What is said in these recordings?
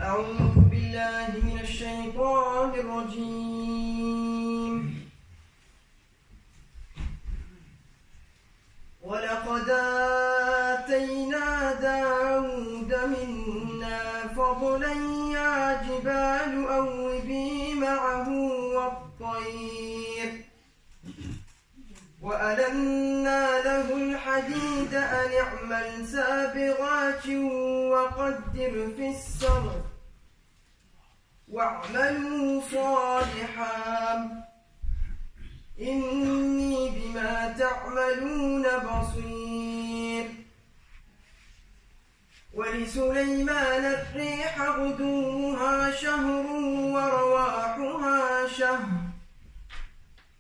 أعوذ بالله من الشيطان الرجيم. ولقد آتينا داود منا فضلا يا جبال أوبي معه والطير وألنا له الحديد أن اعمل سابغات وقدر في السرد واعملوا صالحا إني بما تعملون بصير. ولسليمان الريح غدوها شهر ورواحها شهر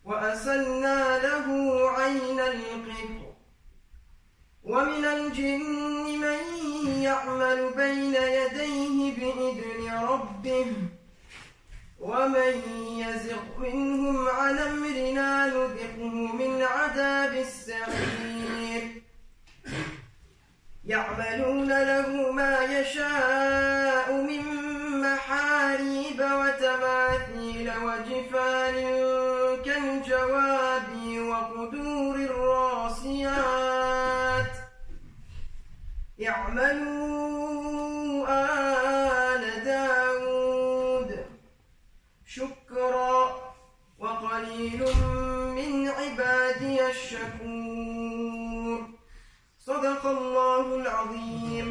وأسلنا له عين القطر ومن الجن من يعمل بين يديه بإذن ربه ومن يزغ منهم عن أمرنا نذقه من عذاب السعير. يعملون له ما يشاء من محاريب وتماثيل وجفان كالجواب وقدور الراسيات. يعملوا آل داود شكرا وقليل من عبادي الشكور. صدق الله العظيم.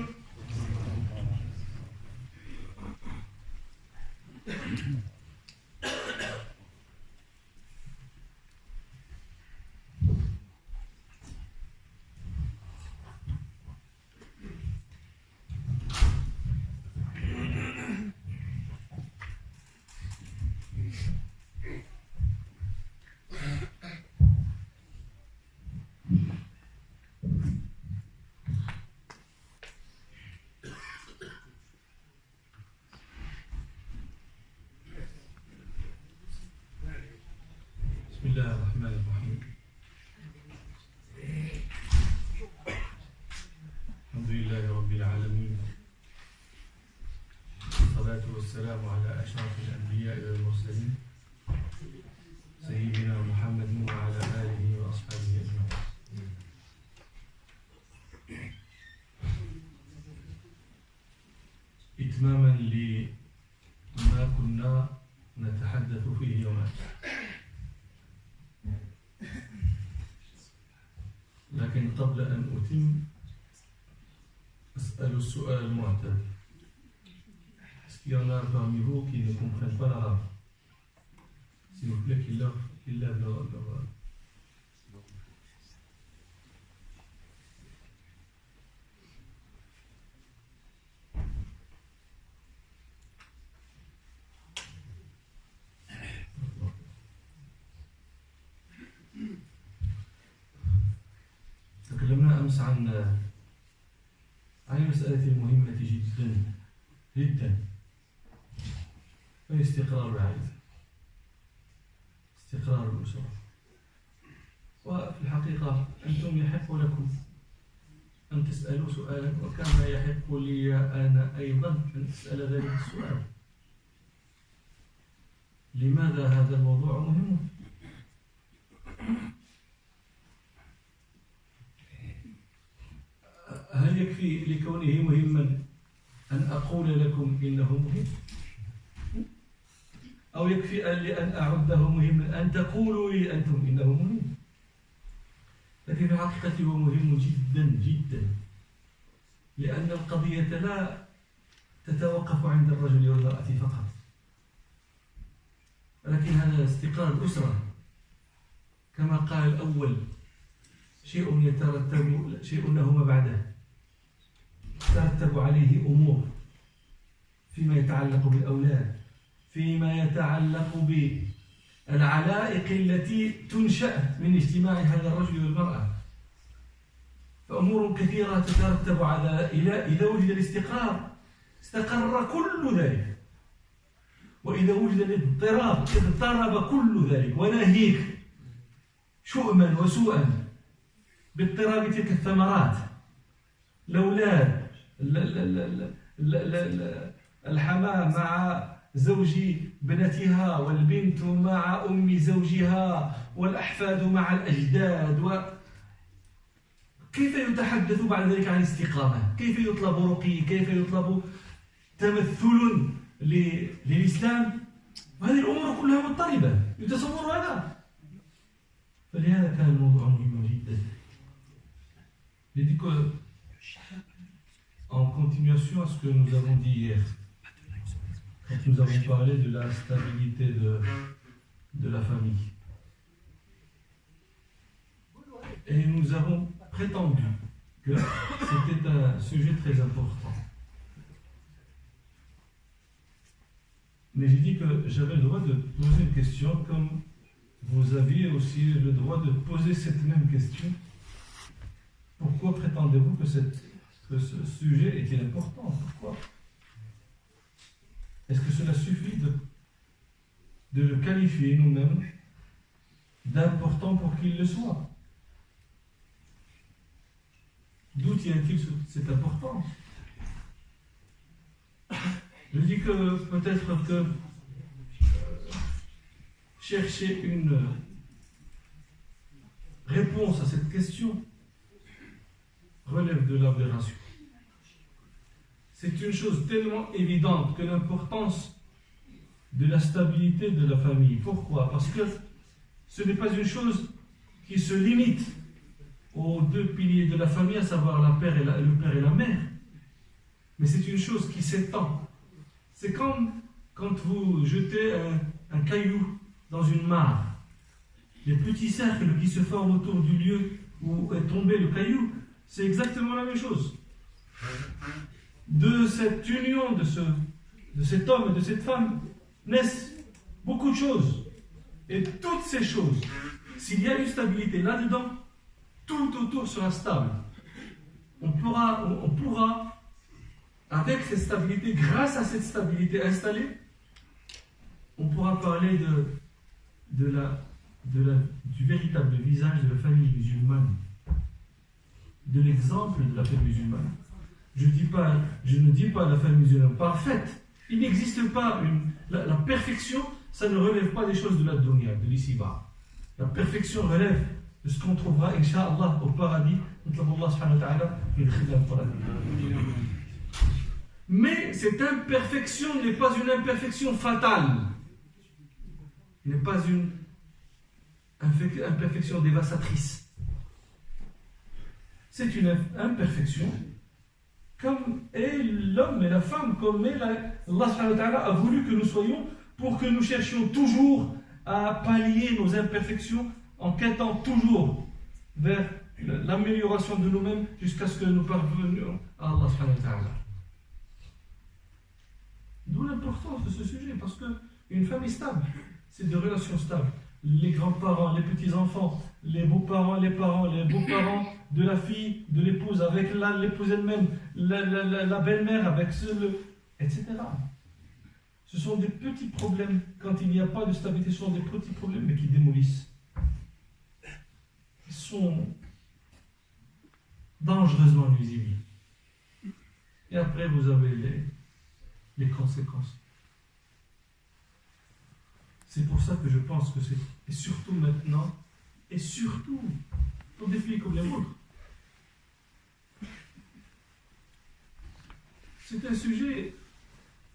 بسم الله الرحمن الرحيم. الحمد لله رب العالمين، والصلاة والسلام على أشرف الأنبياء والمرسلين سيدنا محمد وعلى آله وأصحابه أجمعين. إتماما لما كنا نتحدث فيه يوما، لكن قبل أن أتم أسأل السؤال المعتاد. Est-ce qu'il y en a parmi vous qui ne comprennent pas l'arabe? S'il vous plaît, qu'ils lèvent leur... تكلمنا أمس عن مسألة مهمة جدا جدا، وهي استقرار العائلة، استقرار الأسرة. وفي الحقيقة أنتم يحق لكم أن تسألوا سؤالا، وكما يحق لي أنا أيضا أن أسأل ذلك السؤال. لماذا هذا الموضوع مهم؟ هل يكفي لكونه مهما أن أقول لكم إنه مهم؟ أو يكفي لأن أعده مهما أن تقولوا لي أنتم إنه مهم؟ لكن في الحقيقة هو مهم جدا جدا، لأن القضية لا تتوقف عند الرجل والمرأة فقط، ولكن هذا استقرار الأسرة كما قال الأول شيء يترتب، شيء له ما بعده، ترتب عليه أمور فيما يتعلق بالأولاد، فيما يتعلق بالعلائق التي تنشأ من اجتماع هذا الرجل والمرأة، فأمور كثيرة تترتب على إذا وجد الاستقرار استقر كل ذلك، وإذا وجد الاضطراب اضطرب كل ذلك، وناهيك شؤما وسوءا باضطراب تلك الثمرات، الأولاد، الحماة مع زوج بنتها والبنت مع أم زوجها والأحفاد مع الأجداد كيف يتحدث بعد ذلك عن الاستقامة؟ كيف يطلب رقي؟ كيف يطلب تمثل للإسلام؟ وهذه الأمور كلها مضطربة يتصور هذا. فلهذا كان الموضوع مهم جدا. J'ai dit que, en continuation à ce que nous avons dit hier, quand nous avons parlé de la stabilité de la famille, et nous avons prétendu que c'était un sujet très important. Mais j'ai dit que j'avais le droit de poser une question comme vous aviez aussi le droit de poser cette même question. Pourquoi prétendez-vous que ce sujet est important? Pourquoi? Est-ce que cela suffit de le qualifier nous-mêmes d'important pour qu'il le soit? D'où tient-il cette importance? Je dis que peut-être que chercher une réponse à cette question relève de l'aberration. C'est une chose tellement évidente que l'importance de la stabilité de la famille. Pourquoi? Parce que ce n'est pas une chose qui se limite aux deux piliers de la famille, à savoir le père et la mère. Mais c'est une chose qui s'étend. C'est comme quand vous jetez un caillou dans une mare. Les petits cercles qui se forment autour du lieu où est tombé le caillou, c'est exactement la même chose. De cette union de cet homme et de cette femme naissent beaucoup de choses. Et toutes ces choses, s'il y a une stabilité là-dedans, tout autour sera stable. On pourra, avec cette stabilité, grâce à cette stabilité installée, on pourra parler du véritable visage de la famille musulmane, de l'exemple de la famille musulmane. Je ne dis pas la famille musulmane parfaite. Il n'existe pas la perfection, ça ne relève pas des choses de la dunya, de l'ici-bas. La perfection relève de ce qu'on trouvera, Inch'Allah, au paradis. Mais cette imperfection n'est pas une imperfection fatale. Il n'est pas une imperfection dévastatrice. C'est une imperfection comme est l'homme et la femme, comme est Allah a voulu que nous soyons, pour que nous cherchions toujours à pallier nos imperfections en quêtant toujours vers l'amélioration de nous-mêmes jusqu'à ce que nous parvenions à Allah. D'où l'importance de ce sujet, parce qu'une famille stable, c'est des relations stables. Les grands-parents, les petits-enfants, les beaux-parents, les parents, les beaux-parents de la fille, de l'épouse, avec l'épouse elle-même, la belle-mère, avec etc. Ce sont des petits problèmes, quand il n'y a pas de stabilité, ce sont des petits problèmes, mais qui démolissent. Ils sont dangereusement nuisibles. Et après, vous avez les conséquences. C'est pour ça que je pense que c'est, et surtout maintenant, et surtout pour des pays comme les vôtres, c'est un sujet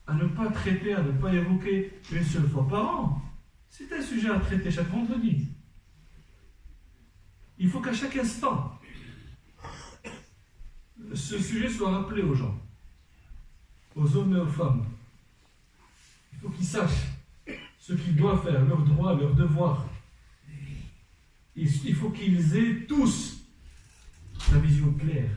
à ne pas traiter, à ne pas évoquer une seule fois par an. C'est un sujet à traiter chaque vendredi. Il faut qu'à chaque instant, ce sujet soit rappelé aux gens, aux hommes et aux femmes. Il faut qu'ils sachent ce qu'ils doivent faire, leurs droits, leurs devoirs. Il faut qu'ils aient tous la vision claire.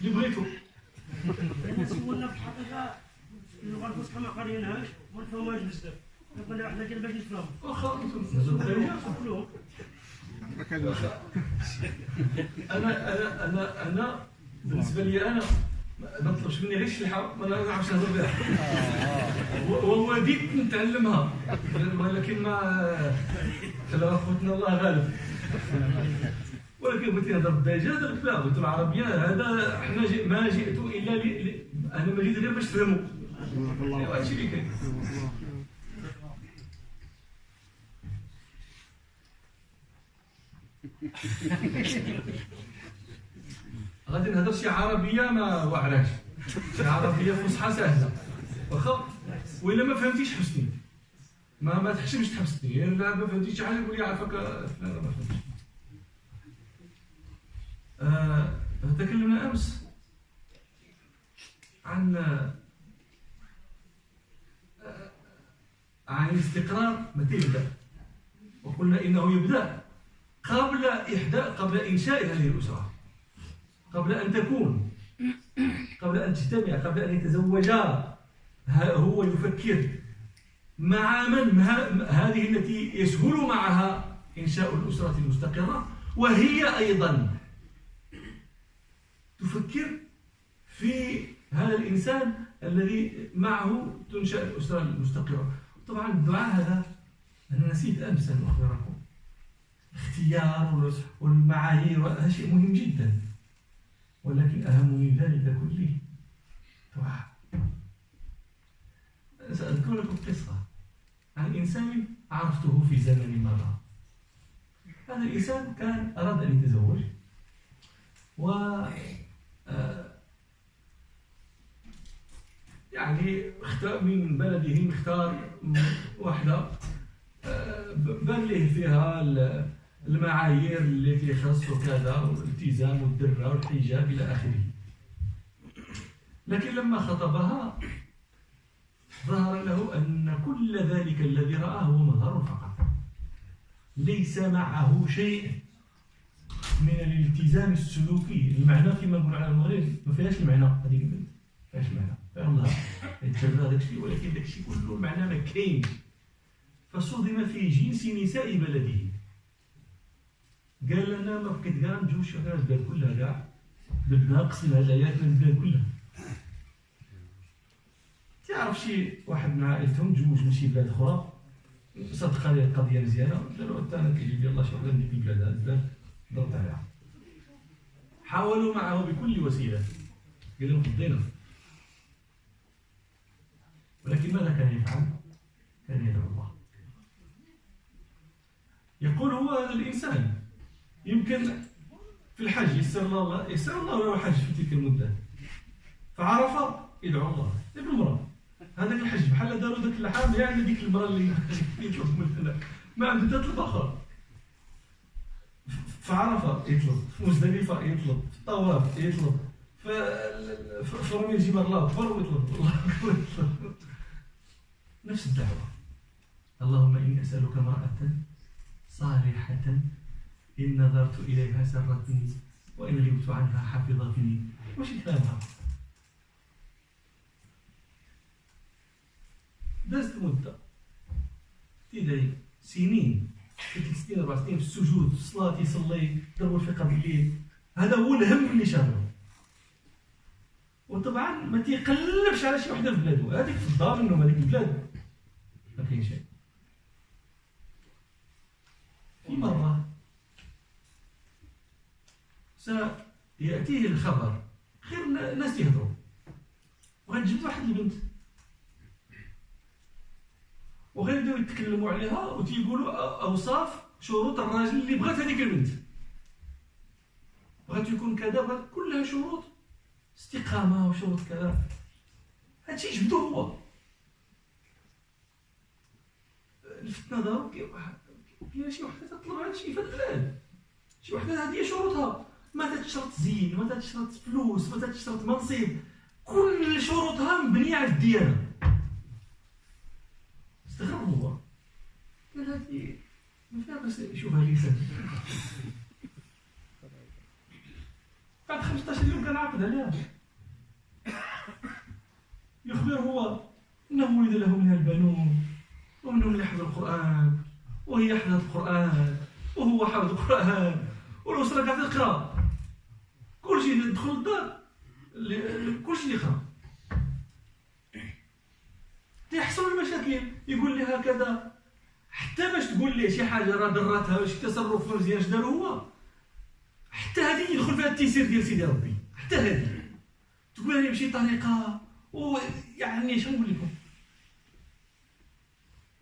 يبغيكم سولنا في الحقيقه اللغه الفصحى ما قاريناهاش وما نفهموهاش بزاف قلنا احنا كاين باش نفهموا واخا كلهم انا بالنسبه لي انا ما طلبش مني غير الشلحه ما نعرفش نهضر بها ووديت نتعلمها ولكن ما خلى خوتنا الله غالب. ولكن بغيت نهضر بالدارجه هضرت بها قلت العربيه هذا حنا ما جئت الا انا ما جيت غير باش تفهموا هادشي اللي كاين. غادي نهضر شي عربيه ما واعراش، شي عربيه فصحى سهله واخا وإلا ما فهمتيش حبسني ما تحشمش تحبسني الا ما فهمتيش شي حاجه قول لي عافاك فلان ما فهمتش. تكلمنا امس عن الاستقرار متى يبدا، وقلنا انه يبدا قبل انشاء هذه الاسره، قبل ان تكون، قبل ان تجتمع، قبل ان يتزوجا. هو يفكر مع من هذه التي يسهل معها انشاء الاسره المستقره، وهي ايضا تفكر في هذا الانسان الذي معه تنشا الاسره المستقره. طبعا الدعاء هذا انا نسيت امس ان اخبركم، الاختيار والمعايير هذا شيء مهم جدا، ولكن اهم من ذلك كله دعاء. ساذكر لكم قصه عن انسان عرفته في زمن مضى. هذا الانسان كان اراد ان يتزوج و يعني اختار من بلده، اختار واحدة بان له فيها المعايير التي يخص وكذا والالتزام والدرة والحجاب إلى آخره. لكن لما خطبها ظهر له أن كل ذلك الذي رآه هو مظهر فقط، ليس معه شيء من الالتزام السلوكي. المعنى كما نقول على المغرب ما فيهاش المعنى، هذيك البنت ما فيهاش المعنى، فالله يتبع داك الشيء، ولكن داك الشيء كله المعنى ما كاينش. فصدم في جنس نساء بلده، قال لنا ما بقيت كاع نتزوج شي وحده البلاد كلها كاع بدنا نقسم هاد العيالات من البلاد كلها. تعرف شي واحد من عائلتهم تزوج من شي بلاد اخرى، صدق عليه القضيه مزيانه، قال له انت انا كيجي لي الله شي وحده من ديك البلاد، هاد البلاد ضغط عليها. حاولوا معه بكل وسيله، قال لهم قضينا، ولكن ماذا كان يفعل؟ كان يدعو الله. يقول هو هذا الانسان يمكن في الحج يسر الله له الحج في تلك المده، فعرف يدعو الله. ابن المراه هذاك الحج بحال داروا ذاك اللحام يعني ديك المراه اللي يطلب منها ما عنده تطلب اخر، فعرفه يطلب، في مزدلفه يطلب، في الطواف يطلب، في رمي الجمار الله اكبر يطلب، الله اكبر يطلب. نفس الدعوه. اللهم اني اسالك امراه صالحه ان نظرت اليها سرتني وان غبت عنها حفظتني. واش كلامها؟ دازت مده تدعي سنين، 3 سنين 4 سنين في السجود، في الصلاه يصلي، ضربوا الفقه بالليل، هذا هو الهم اللي شغله. وطبعا ما تيقلبش على شي وحده في بلادو، هذيك في الدار منهم، هذيك البلاد ما كاين شيء. في مره سياتيه الخبر، خير الناس يهضروا، وغنجبد واحد البنت وغيبداو يتكلموا عليها وتيقولوا اوصاف شروط الراجل اللي بغات هذيك البنت، بغات يكون كذا، بغات كلها شروط استقامه وشروط كذا. هادشي جبدو هو. لفت نظره كاين شي وحده تطلب هادشي في البلاد، شي وحده هذه شروطها ما تشرط زين، ما تشرط فلوس، ما تشرط منصب، كل شروطها مبنيه على الديانه. استغرب هو، قال هذه ما فيها بس يشوفها لسان. بعد 15 يوم كان عاقد عليها، يخبر هو انه ولد له منها البنون ومنهم اللي حفظ القران وهي حفظت القران وهو حفظ القران والاسره قاعده تقرا، كل شيء يدخل الدار كلشي اللي خرب تيحصلوا المشاكل. يقول لي هكذا حتى باش تقول لي شي حاجه راه ضراتها شي تصرف مزيان اش دار هو، حتى هذه يدخل فيها التيسير ديال سيدي ربي. حتى هذه تقولها لي بشي طريقه ويعني شنو نقول لكم،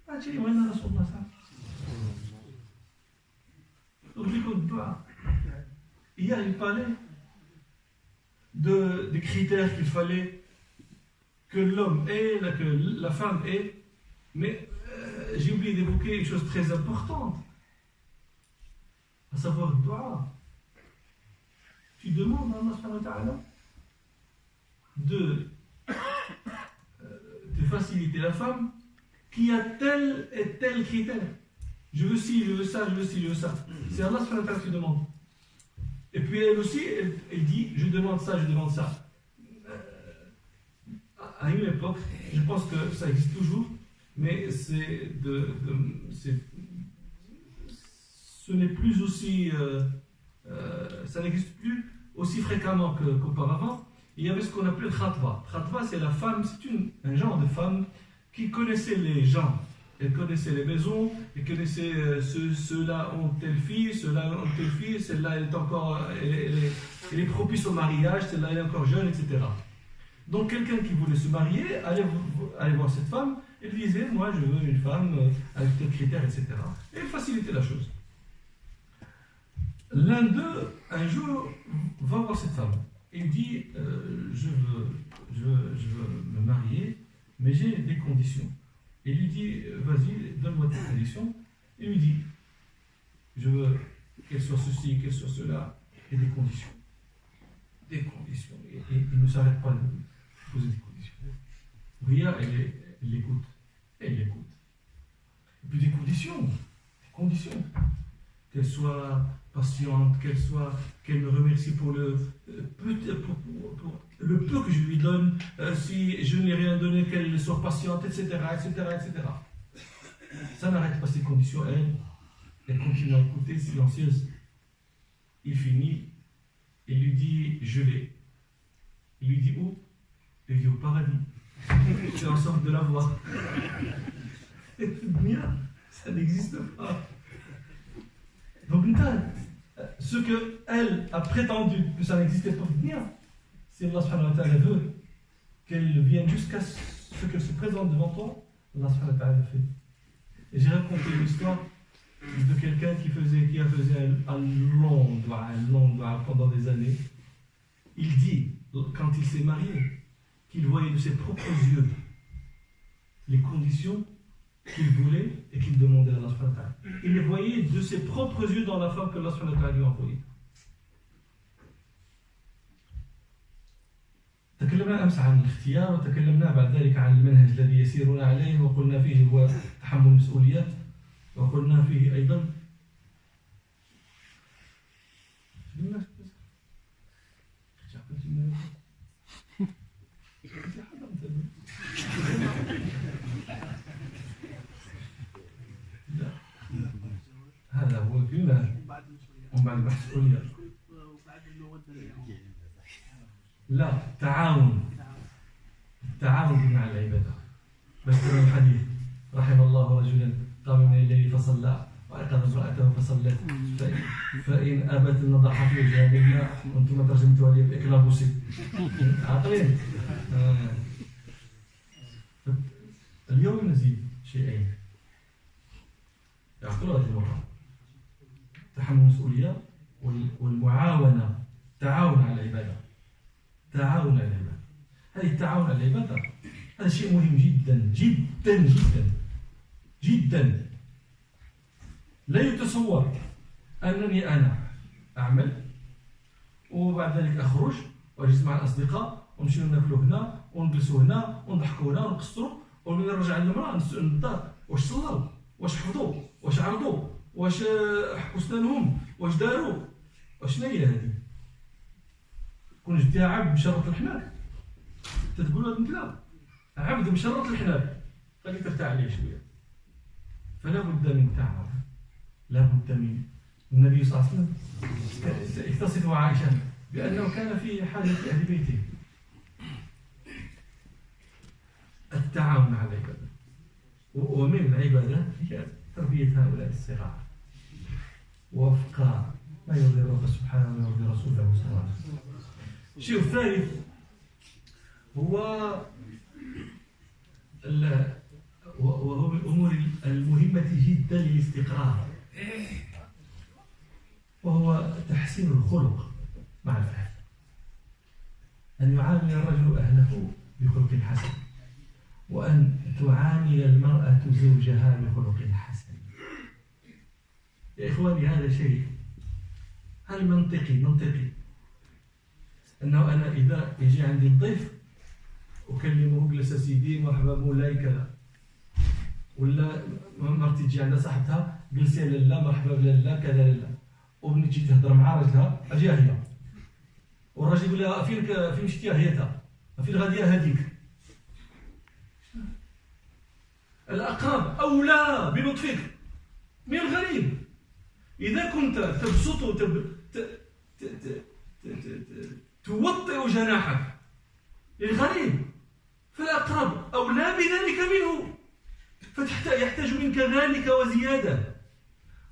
هادشي اللي بغينا رسول الله صلى الله عليه وسلم. نقول لكم الدعاء. Hier il parlait des critères qu'il fallait que l'homme ait, que la femme ait, mais j'ai oublié d'évoquer une chose très importante, à savoir le dua. Tu demandes à Allah subhanahu wa ta'ala de faciliter la femme qui a tel et tel critère. Je veux ci, je veux ça, je veux ci, je veux ça. C'est Allah subhanahu wa ta'ala qui demande. Et puis elle aussi, elle dit, je demande ça, je demande ça. À une époque, je pense que ça existe toujours, mais ce n'est plus aussi, ça n'existe plus aussi fréquemment qu'auparavant. Il y avait ce qu'on appelait le khatwa. Khatwa, c'est la femme, c'est un genre de femme qui connaissait les gens. Elle connaissait les maisons, elle connaissait ceux-là ont telle fille, ceux-là ont telle fille, celle-là elle est encore, elle est propice au mariage, celle-là elle est encore jeune, etc. Donc quelqu'un qui voulait se marier allait voir cette femme et lui disait, moi je veux une femme avec tel critère, etc. Et il facilitait la chose. L'un d'eux, un jour, va voir cette femme et lui dit, je veux me marier, mais j'ai des conditions. Il lui dit, vas-y, donne-moi tes conditions. Il lui dit, je veux qu'elle soit ceci, qu'elle soit cela, et des conditions. Des conditions. Et il ne s'arrête pas de poser des conditions. Ria, elle l'écoute. Elle l'écoute. Et puis des conditions. Des conditions. Qu'elle soit patiente, qu'elle me remercie pour le peu que je lui donne, si je n'ai rien donné, qu'elle soit patiente, etc., etc., etc. Ça n'arrête pas ces conditions, elle continue à écouter, silencieuse. Il finit, il lui dit, je l'ai. Il lui dit où? Il lui dit au paradis. C'est en sorte de la voir. Ça n'existe pas. Donc, ce qu'elle a prétendu que ça n'existait pas bien, si Allah subhanahu wa ta'ala veut qu'elle vienne jusqu'à ce qu'elle se présente devant toi, Allah subhanahu wa ta'ala le fait. Et j'ai raconté l'histoire de quelqu'un qui a fait un long dua pendant des années. Il dit, quand il s'est marié, qu'il voyait de ses propres yeux les conditions qu'il voulait et qu'il demandait à Allah subhanahu wa ta'ala. Il les voyait de ses propres yeux dans la femme que Allah subhanahu wa ta'ala lui a envoyée. تكلمنا أمس عن الاختيار وتكلمنا بعد ذلك عن المنهج الذي يسيرون عليه وقلنا فيه هو تحمل المسؤوليات وقلنا فيه أيضا هذا هو الكلمة وبعد المسؤولية لا تعاون مع العبادة. بذكر الحديث رحم الله رجلا قام من الليل فصلى وأيقظ امرأته فصلت فإن أبت نضح في وجهها بالماء وأنتم ترجمتوا عليه بإكلابوسي عاقلين. اليوم نزيد شيئين يعقلوا هذه المرة: تحمل المسؤولية والمعاونة، تعاون على العبادة. هذه التعاون على العبادة هذا شيء مهم جدا جدا جدا جدا. لا يتصور أنني أنا أعمل وبعد ذلك أخرج وأجلس مع الأصدقاء ونمشيو ناكلوا هنا ونجلسوا هنا ونضحكوا هنا ونقصروا ومن نرجع للمرأة نسأل الدار واش صلوا، واش حفظوا، واش عرضوا، واش حكوا سنانهم، واش داروا، واش هي هذه؟ كون جبتيها عبد مشرط الحناك تتقول له لا عبد مشرط الحناك خليك ترتاح عليه شويه. فلا بد من تعب، لا بد من. النبي صلى الله عليه وسلم اختصفه عائشة بأنه كان في حاجة أهل بيته التعاون مع العبادة. ومن العبادات هي تربية هؤلاء الصغار وفق ما يرضي الله سبحانه ويرضي رسوله صلى الله عليه وسلم. الشيء الثالث هو وهو من الأمور المهمة جدا للاستقرار، وهو تحسين الخلق مع الأهل، أن يعامل الرجل أهله بخلق حسن، وأن تعامل المرأة زوجها بخلق حسن. يا إخواني هذا شيء هل منطقي أنه أنا إذا يجي عندي الضيف أكلمه جلس سيدي مرحبا مولاي كذا، ولا مرتي تجي عندها صاحبتها جلسي لالا مرحبا بلالا كذا لالا، وبنتي تجي تهضر مع راجلها أجيها هي، والراجل يقول لها فين مشيتيها هي فين غادية هذيك. الأقرب أولى بلطفك من الغريب. إذا كنت تبسط توطئ جناحك للغريب فالأقرب أولى بذلك منه، فيحتاج منك ذلك وزيادة.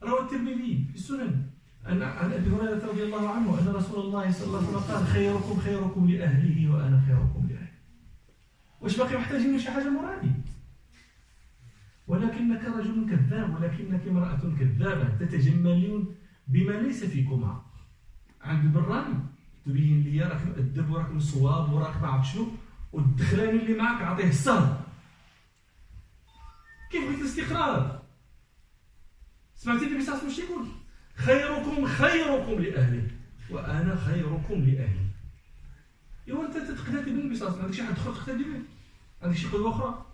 روى الترمذي في السنن عن أبي هريرة رضي الله عنه أن رسول الله صلى الله عليه وسلم قال خيركم لأهله وأنا خيركم لأهلي. واش باقي محتاجين لشي حاجة مرادي؟ ولكنك رجل كذاب، ولكنك امرأة كذابة تتجملون بما ليس فيكما. عند براني تبين لي راك مؤدب وراك مصواب وراك ما عرفت شنو، والدخلاني اللي معك عطيه السهر. كيف بغيت الاستقرار؟ سمعتي النبي صلى الله عليه وسلم يقول خيركم لأهله وأنا خيركم لأهلي. إيوا أنت تقتدي بالنبي صلى الله عليه وسلم، عندك شي حد آخر تقتدي به؟ عندك شي قدوة أخرى؟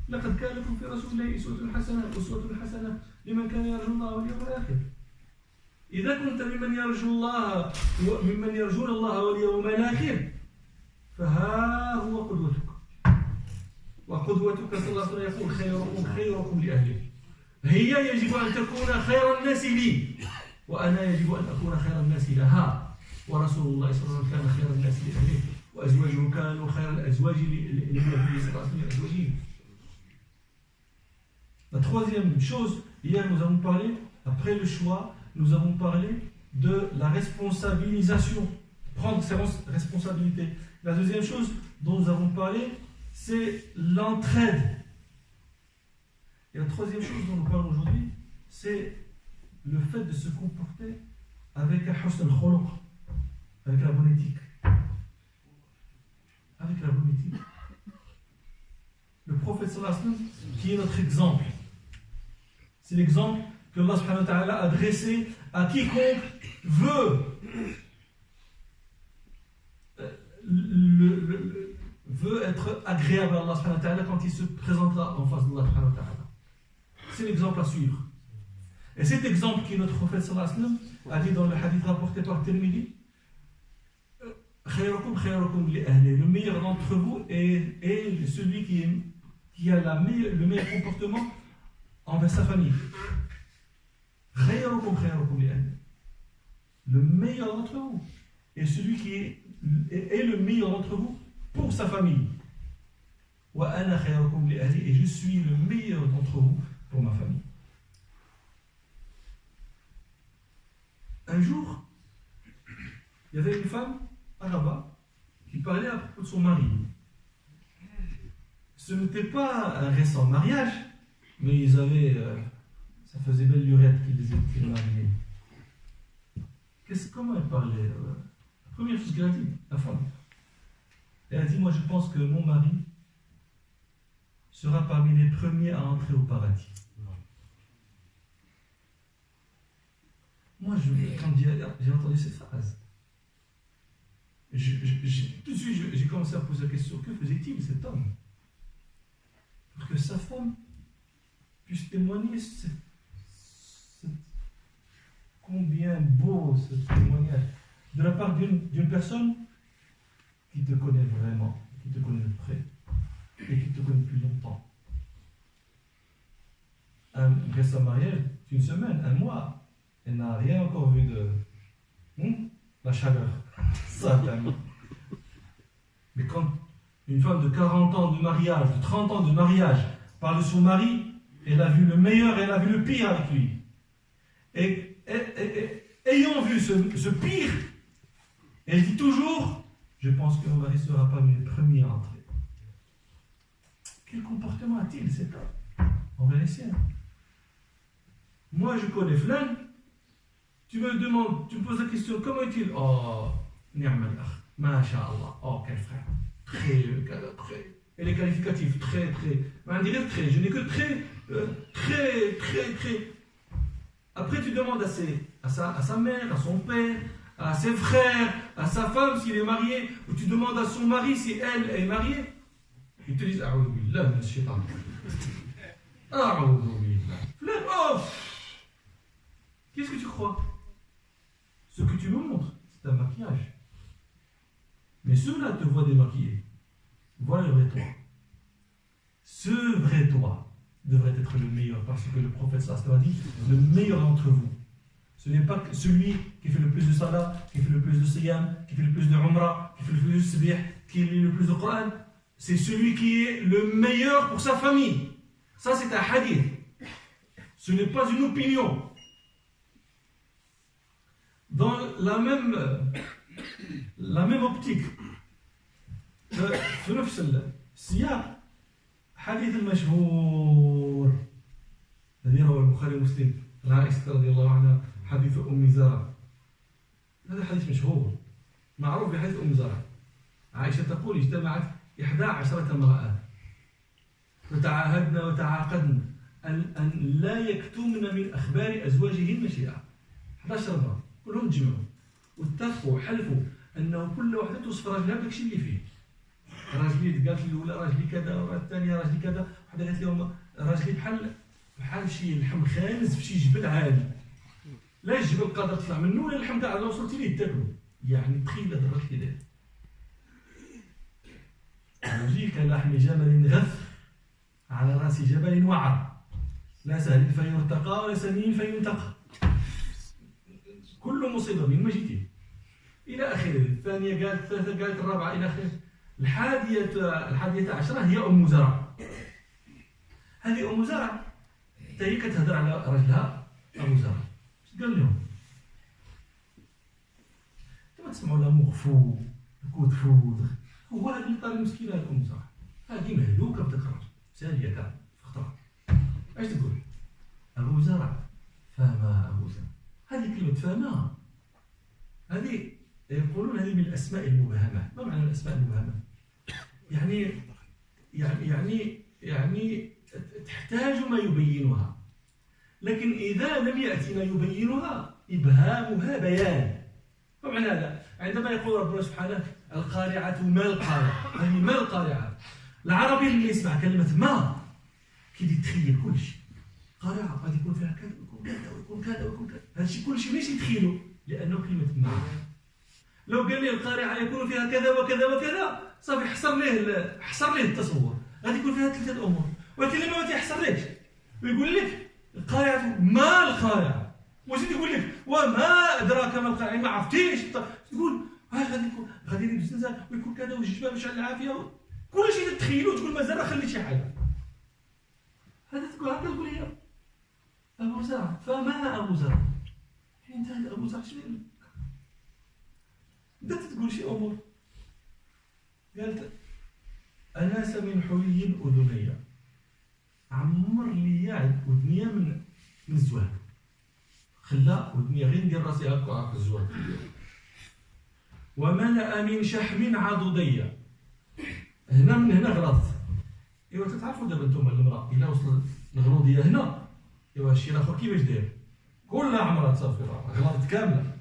لقد كان لكم في رسول الله أسوة حسنة لمن كان يرجو الله واليوم الآخر. إذا كنت ممن يرجون الله واليوم الآخر فها هو قدوتك. وقدوتك صلى الله عليه وسلم يقول خيركم لأهله. هي يجب أن تكون خير الناس لي، وأنا يجب أن أكون خير الناس لها. ورسول الله صلى الله عليه وسلم كان خير الناس لأهله، وأزواجه كانوا خير الأزواج للنبي صلى الله عليه وسلم أزواجه. La troisième chose, hier nous avons parlé, après le choix, nous avons parlé de la responsabilisation, prendre ses responsabilités. La deuxième chose dont nous avons parlé, c'est l'entraide. Et la troisième chose dont nous parlons aujourd'hui, c'est le fait de se comporter avec un husn al-khuluq, avec la bonne éthique. Avec la bonne éthique. Le prophète sallallahu alayhi wa sallam, qui est notre exemple, c'est l'exemple que Allah subhanahu wa ta'ala a dressé à quiconque veut être agréable à Allah subhanahu wa ta'ala quand il se présentera en face d'Allah subhanahu wa ta'ala. C'est l'exemple à suivre. Et cet exemple qui notre prophète sallallahu alayhi wa sallam a dit dans le hadith rapporté par Tirmidhi, le meilleur d'entre vous est celui qui a le meilleur comportement envers sa famille. Le meilleur d'entre vous est celui qui est le meilleur d'entre vous pour sa famille. Et je suis le meilleur d'entre vous pour ma famille. Un jour, il y avait une femme à Rabat qui parlait à propos de son mari. Ce n'était pas un récent mariage, mais ils avaient, ça faisait belle lurette qu'ils étaient mariés. Comment elle parlait? La première chose qu'elle a dit, la femme, elle a dit, moi je pense que mon mari sera parmi les premiers à entrer au paradis. Moi, quand j'ai entendu cette phrase, tout de suite j'ai commencé à poser la question, que faisait-il cet homme pour que sa femme puisse témoigner combien beau ce témoignage de la part d'une personne qui te connaît vraiment, qui te connaît de près et qui te connaît depuis longtemps. Un récent mariage, une semaine, un mois, elle n'a rien encore vu de la chaleur, certainement. Mais quand une femme de 40 ans de mariage, de 30 ans de mariage, parle de son mari, elle a vu le meilleur et elle a vu le pire avec lui. Et ayant vu ce pire, elle dit toujours, je pense que mon mari ne sera pas le premier à entrer. Quel comportement a-t-il cet homme envers les siens? Moi je connais Flan, tu me demandes, tu me poses la question, comment est-il? Oh, ni'mal akh, masha'Allah, oh quel frère, très, et les qualificatifs, très, on dirait très, je n'ai que très. Après tu demandes à sa mère, à son père, à ses frères, à sa femme s'il est marié, ou tu demandes à son mari si elle est mariée, ils te disent A'oudhu billah min ash-shaytan. A'oudhu billah. Oh, qu'est-ce que tu crois? Ce que tu me montres, c'est un maquillage. Mais ceux-là te voient démaquillé. Voilà le vrai toi. Ce vrai toi devrait être le meilleur, parce que le prophète sallallahu alayhi wa sallam a dit le meilleur d'entre vous. Ce n'est pas celui qui fait le plus de salat, qui fait le plus de siyam, qui fait le plus de umrah, qui fait le plus de sabih, qui lit le plus de Coran. C'est celui qui est le meilleur pour sa famille. Ça, c'est un hadith. Ce n'est pas une opinion. Dans la même optique, في نفس السياق حديث المشهور الذي رواه البخاري ومسلم عن عائشة رضي الله عنها حديث أم زرع. هذا حديث مشهور معروف بحديث أم زرع. عائشة تقول اجتمعت 11 امرأة وتعاهدن وتعاقدن أن لا يكتمن من أخبار أزواجهن شيئا. 11 امرأة كلهم تجمعوا واتفقوا وحلفوا أنه كل واحدة توصف راجلها بداك الشيء اللي فيه. راجلي قالت لي الأولى راجلي كذا، الثانية راجلي كذا، وحدة قالت لهم راجلي بحال شي لحم خانز في شي جبل عالي. لا الجبل قادر تطلع منه ولا اللحم تاع لو وصلتي ليه تاكلو. يعني تخيل هاد الراجل كذا. يجيك لحم جمل غث على راس جبل وعر. لا سهل فيرتقى ولا سمين فينتقى. كل مصيبة من ما جيتي. إلى آخره. الثانية قالت، الثالثة قالت، الرابعة إلى آخره. الحادية عشرة هي أم زرع. هذه أم زرع هي كتهدر على رجلها أبو زرع. اش قال لهم؟ كما تسمعوا لها مغفو كود فودغ. هو هذه اللي طالب مسكينة أم زرع. هذه مهلوكة بتكرر سالية كان في خطرها. اش تقول؟ أبو زرع فما أبو زرع. هذه كلمة فما هذه يقولون هذه من الأسماء المبهمة. ما معنى الأسماء المبهمة؟ يعني تحتاج ما يبينها، لكن إذا لم يأتي ما يبينها إبهامها بيان. ما معنى هذا؟ عندما يقول ربنا سبحانه القارعة ما القارعة، هذه ما القارعة. العربي اللي يسمع كلمة ما كيدي يتخيل كل شيء. قارعة غادي يكون فيها كذا ويكون كذا ويكون كذا ويكون كذا. هذا الشيء كل شيء ماشي يتخيله لأنه كلمة ما. لو قال لي القارعة يكون فيها كذا وكذا وكذا صافي حصر ليه التصور. غادي يكون فيها 3 أمور، ولكن لما ما تيحصرلكش ويقول لك القارعة ما القارعة، واش يقول لك وما أدراك ما القارعة، ما عرفتيش تقول غادي يدير الزلزال ويكون كذا والجبال مش على العافية، كل شيء تتخيلو تقول مازال خليت شي حاجة. هذا تقول هكا تقول هي أبو زرع فما أبو زرع. انت هذا أبو زرع شنو بدات تقول شي أمور. قالت أناس من حلي أذنية، عمر لي ودنيا من الزواج، خلا ودنيا غير ندير راسي هكا الزواج. وملأ من شحم عضدي. هنا من هنا غلطت. ايوا تتعرفوا دابا نتوما المرأة إلا وصل الغرودية هنا ايوا الشيء الآخر كيفاش داير؟ كلها عمرها صافي غلطت كاملة.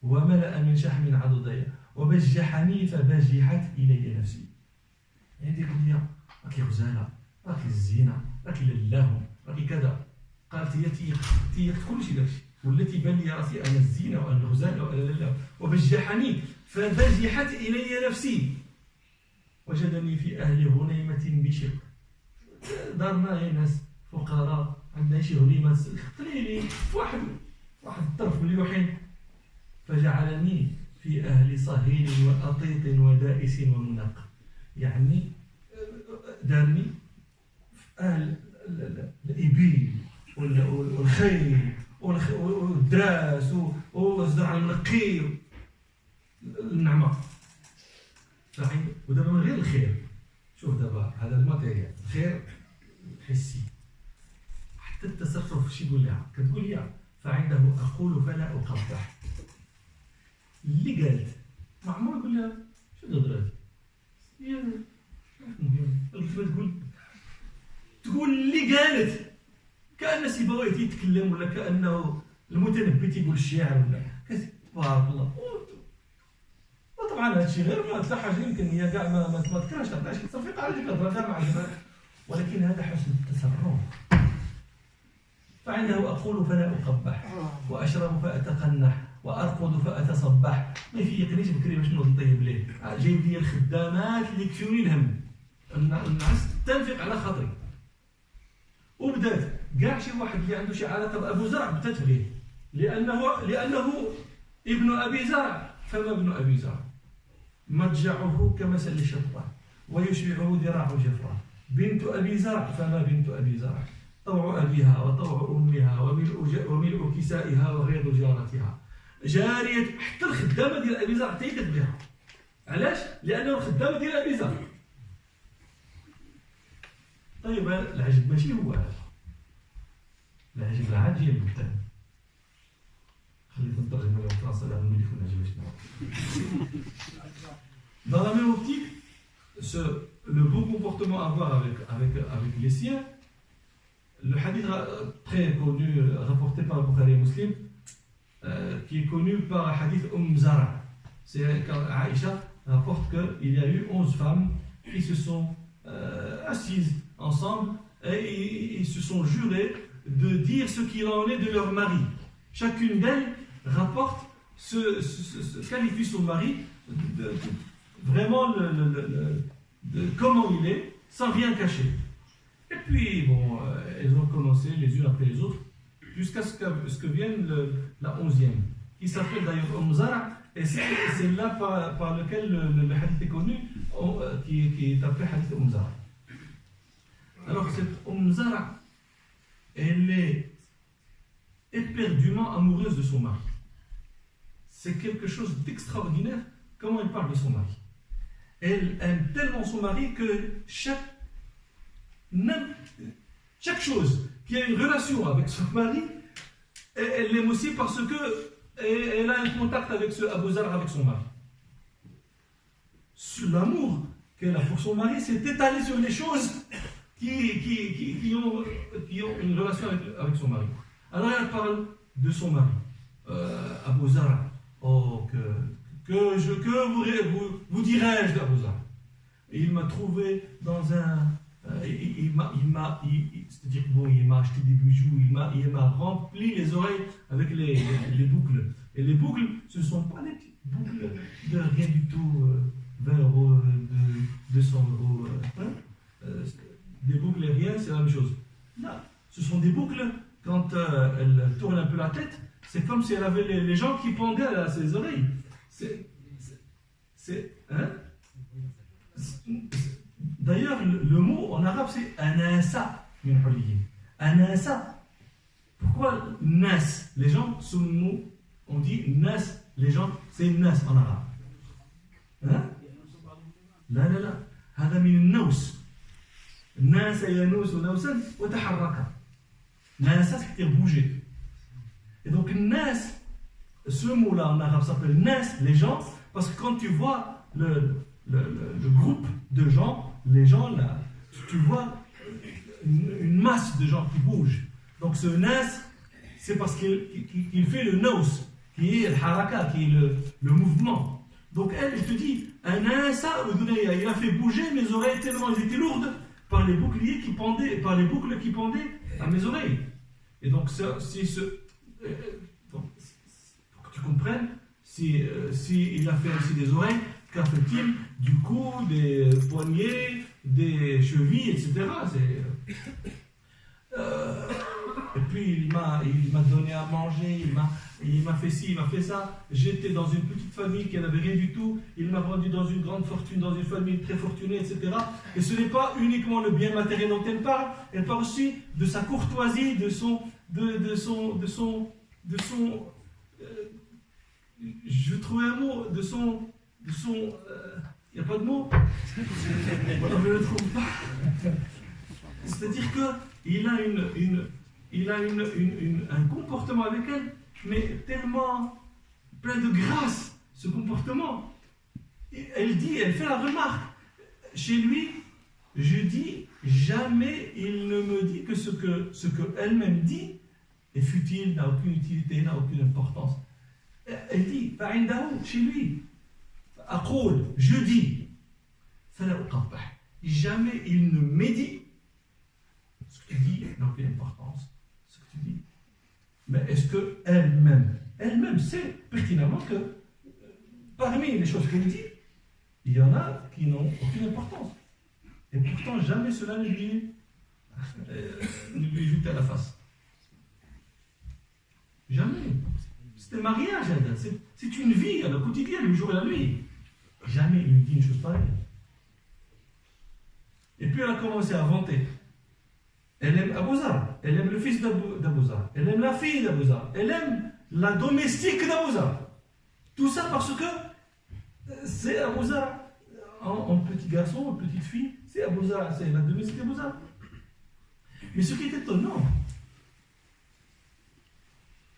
وملأ من شحم عضدي وبجحني فبجحت إلي نفسي. يعني قلت لي راكي غزالة، راكي الزينة، راكي لله، راكي كذا. قالت هي تيقت كل شيء داكشي، والتي بان لي راسي أنا الزينة وأنا الغزالة وأنا لله. وبجحني فبجحت إلي نفسي. وجدني في أهل غنيمة بشق. دارنا غير ناس فقراء عندنا شي غنيمة قليلين في واحد الطرف مليوحين. فجعلني في أهل صهيل وأطيط ودائس ومنق. يعني دارني الإبل والخيل والدراس والزرع النقي النعمة صحيح. ودابا من غير الخير، شوف دابا هذا الماتيريال الخير الحسي، حتى التصرف شي يقول لها كتقول لي فعنده أقول فلا أقبح. اللي قالت ما عمره يقول لها شو الهضره هي المهم تقول اللي قالت كأن سيبويه يتكلم ولا كأنه المتنبي تيقول الشعر ولا تبارك الله. وطبعا هذا الشيء غير ما حاجه يمكن هي كاع ما تكرهش تقدرش تصفيق على ديك الهضره كاع ما عجبهاش، ولكن هذا حسن التصرف. فعنده أقول فلا أقبح وأشرب فأتقنح وأرقد فأتصبح. ما يفيقنيش بكري باش نوض نطيب ليه، جايب لي الخدامات اللي يكفيوني الهم، الناس تنفق على خاطري. وبدات كاع شي واحد اللي عنده شي علاقه بأبو زرع بدات به، لأنه ابن أبي زرع، فما ابن أبي زرع مضجعه كمثل الشطان ويشبعه ذراع جفران. بنت أبي زرع فما بنت أبي زرع، طوع أبيها وطوع أمها وملء كسائها وغيظ جارتها. جارية حتى الخدامة ديال أبي زرع حتى هي كتبيعها. علاش؟ لأنه الخدامة ديال أبي زرع. طيب العجب ماشي هو هذا، العجب العاجل الثاني. خليت نترجم لهم فرنسا لأنه ملي يكون عجبش. Dans la même optique, le bon comportement à avoir avec les siens, le hadith très connu, rapporté par Bukhari et Muslim, qui est connu par le hadith Zara. C'est quand Aïcha rapporte qu'il y a eu 11 femmes qui se sont assises ensemble et ils se sont jurées de dire ce qu'il en est de leur mari. Chacune d'elles rapporte, qualifie son mari vraiment comment il est, sans rien cacher. Et puis, bon, elles ont commencé les unes après les autres, jusqu'à ce que vienne la 11e, qui s'appelle d'ailleurs Zara, et c'est là par lequel le hadith est connu, qui est appelé hadith Zara. Alors, cette Zara, elle est éperdument amoureuse de son mari. C'est quelque chose d'extraordinaire, comment elle parle de son mari. Elle aime tellement son mari que chaque chose qui a une relation avec son mari, elle l'aime aussi parce qu'elle a un contact avec ce Abu Zar, avec son mari. L'amour qu'elle a pour son mari s'est étalé sur les choses qui ont une relation avec son mari. Alors elle parle de son mari, Abu Zar. Oh, que vous dirais-je d'Abu Zar? Il m'a trouvé dans un... c'est-à-dire bon, il m'a acheté des bijoux, il m'a rempli les oreilles avec les boucles. Et les boucles, ce ne sont pas des petites boucles de rien du tout, 20 euros, 200 euros. Des boucles et rien, c'est la même chose. Là, ce sont des boucles, quand elle tourne un peu la tête, c'est comme si elle avait les jambes qui pendaient à ses oreilles. D'ailleurs, le mot en arabe c'est anasa min huliyin. Anasa. Pourquoi nas? Les gens, sous le mot, on dit nas, les gens, c'est nas en arabe. Hein? لا لا لا هذا من النوس. الناس ينوس نوسا وتحرك. ناس c'est-à-dire bouger. Et donc nas, ce mot-là en arabe s'appelle nas, les gens, parce que quand tu vois le groupe de gens, les gens là, tu vois une masse de gens qui bougent. Donc ce nas, c'est parce qu'il fait le nous, qui est le haraka, qui est le mouvement. Donc elle, je te dis, un nasa, il a fait bouger mes oreilles tellement elles étaient lourdes par les boucliers qui pendaient, par les boucles qui pendaient à mes oreilles. Et donc pour que tu comprennes, si il a fait aussi des oreilles, qu'a fait-il du cou, des poignets, des chevilles, etc. Et puis il m'a donné à manger, il m'a fait ci, il m'a fait ça. J'étais dans une petite famille qui n'avait rien du tout. Il m'a vendu dans une grande fortune, dans une famille très fortunée, etc. Et ce n'est pas uniquement le bien matériel dont elle parle aussi de sa courtoisie, de son je trouvais un mot, il n'y a pas de mot. Voilà, je ne le trouve pas. C'est-à-dire qu'il a un comportement avec elle, mais tellement plein de grâce, ce comportement. Et elle fait la remarque. Chez lui, je dis, jamais il ne me dit que ce qu'elle-même dit est futile, n'a aucune utilité, n'a aucune importance. Elle dit, chez lui, je dis, jamais il ne médit. Ce que tu dis n'a aucune importance. Ce que tu dis. Mais est-ce qu'elle-même sait pertinemment que parmi les choses qu'elle dit, il y en a qui n'ont aucune importance. Et pourtant, jamais cela ne lui jute à la face. Jamais. C'est un mariage, c'est une vie à la quotidienne, le jour et la nuit. Jamais il lui dit une chose pareille. Et puis elle a commencé à vanter. Elle aime Abou Zar, elle aime le fils d'Abou Zar, elle aime la fille d'Abou Zar, elle aime la domestique d'Abou Zar. Tout ça parce que c'est Abou Zar. En petit garçon, en petite fille, c'est Abou Zar, c'est la domestique d'Abou Zar. Mais ce qui est étonnant,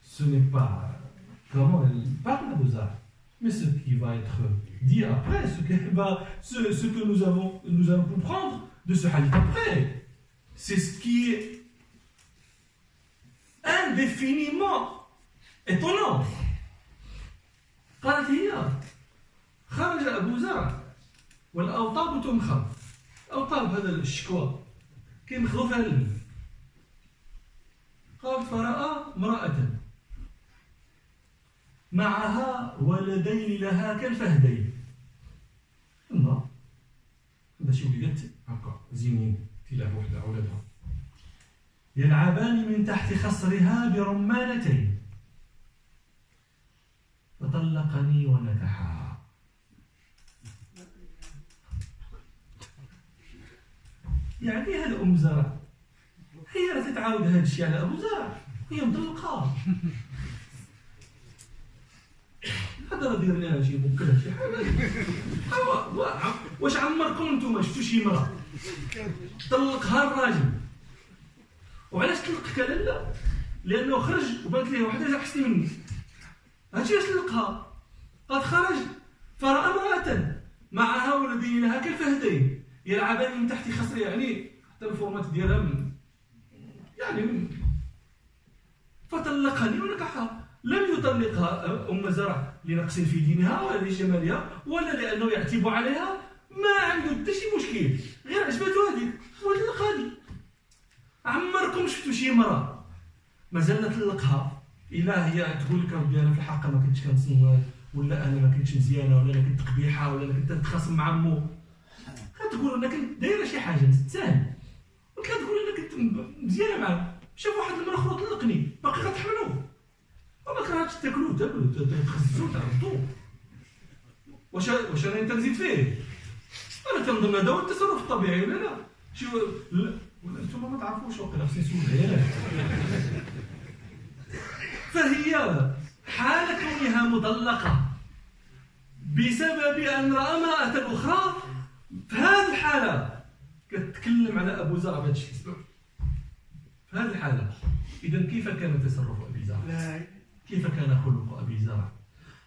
ce n'est pas comment elle parle d'Abou Zar, mais ce qui va être dit après, ce que nous allons comprendre de ce hadith après, c'est ce qui est indéfiniment étonnant. قالت هي خرج أبو زرع والأوطاب تمخض. أوطاب هذا الشكوى كيمخضوا فيها الماء. قالت فرأى امرأة معها ولدين لها كالفهدين. الله هذا شي وليدات هكا زينين تيلعبوا وحده ولدها يلعبان من تحت خصرها برمانتين فطلقني ونكحها. يعني هذا أم زرع هي راه تتعاود هذا الشيء على أبو زرع، هي مطلقة. هذا راه دير لها شي بكره شي حاجه. واش عمركم نتوما شفتوا شي مرأة طلقها الراجل؟ وعلاش طلقك لالا؟ لانه خرج وبانت ليه وحده احسن مني. هادشي علاش طلقها. قد خرج فرأى امرأة معها ولدين لها كالفهدين يلعبان من تحت خصرها، يعني حتى الفورمات ديالها فطلقني ونكحها. لم يطلقها أم زرع لنقص في دينها ولا لجمالها ولا لأنه يعتب عليها، ما عنده حتى شي مشكل، غير عجبته هذيك وطلقها هذيك. عمركم شفتوا شي مرة مازال طلقها إلا هي تقول لك اودي أنا في الحق ما كنتش كنتصنت، ولا أنا ما كنتش مزيانة، ولا أنا كنت قبيحة، ولا أنا كنت نتخاصم مع مو. كتقول أنا كنت دايرة شي حاجة تتساهل، وكتقول أنا كنت مزيانة معاه. شاف واحد المرة أخرى طلقني باقي غتحملوه. وما كرهتش تاكلوه تخززوه تعرضوه. واش انا تنزيد فيه؟ انا كنظن هذا هو التصرف الطبيعي ولا لا؟ ولا انتم ما تعرفوش واقيلا خصني نسولها. فهي حال كونها مطلقة بسبب أن رأى امرأة أخرى، في هذه الحالة كتتكلم على أبو زرع بهذا الشيء. في هذه الحالة إذا كيف كان تصرف أبي زرع؟ كيف كان خلق أبي زرع؟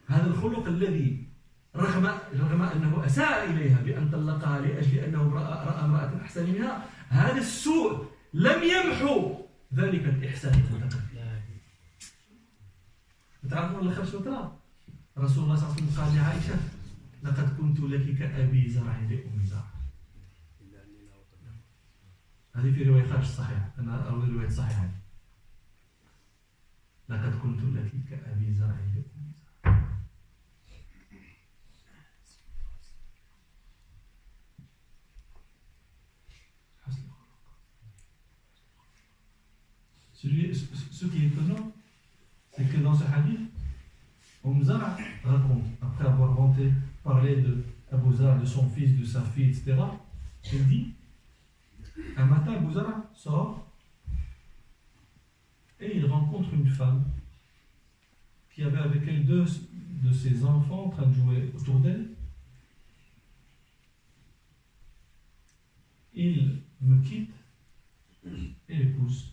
هذا الخلق الذي رغم أنه أساء إليها بأن طلقها لأجل أنه رأى امرأة أحسن منها، هذا السوء لم يمحو ذلك الإحسان المتقدم. تعرفون الله خرج وطلع رسول الله صلى الله عليه وسلم قال لعائشة: لقد كنت لك كأبي زرع لأم زرع. هذه في رواية خارج الصحيح، أنا أروي رواية صحيحة. لقد كنت لك كأبي زرع لأم زرع. حسن الخلق. Ce qui est étonnant, c'est que dans ce hadith, Zar raconte, après avoir parlé de Abu Zar, de son fils, de sa fille, etc., il dit, un matin, Abu Zar sort et il rencontre une femme qui avait avec elle deux de ses enfants en train de jouer autour d'elle. Il me quitte et l'épouse.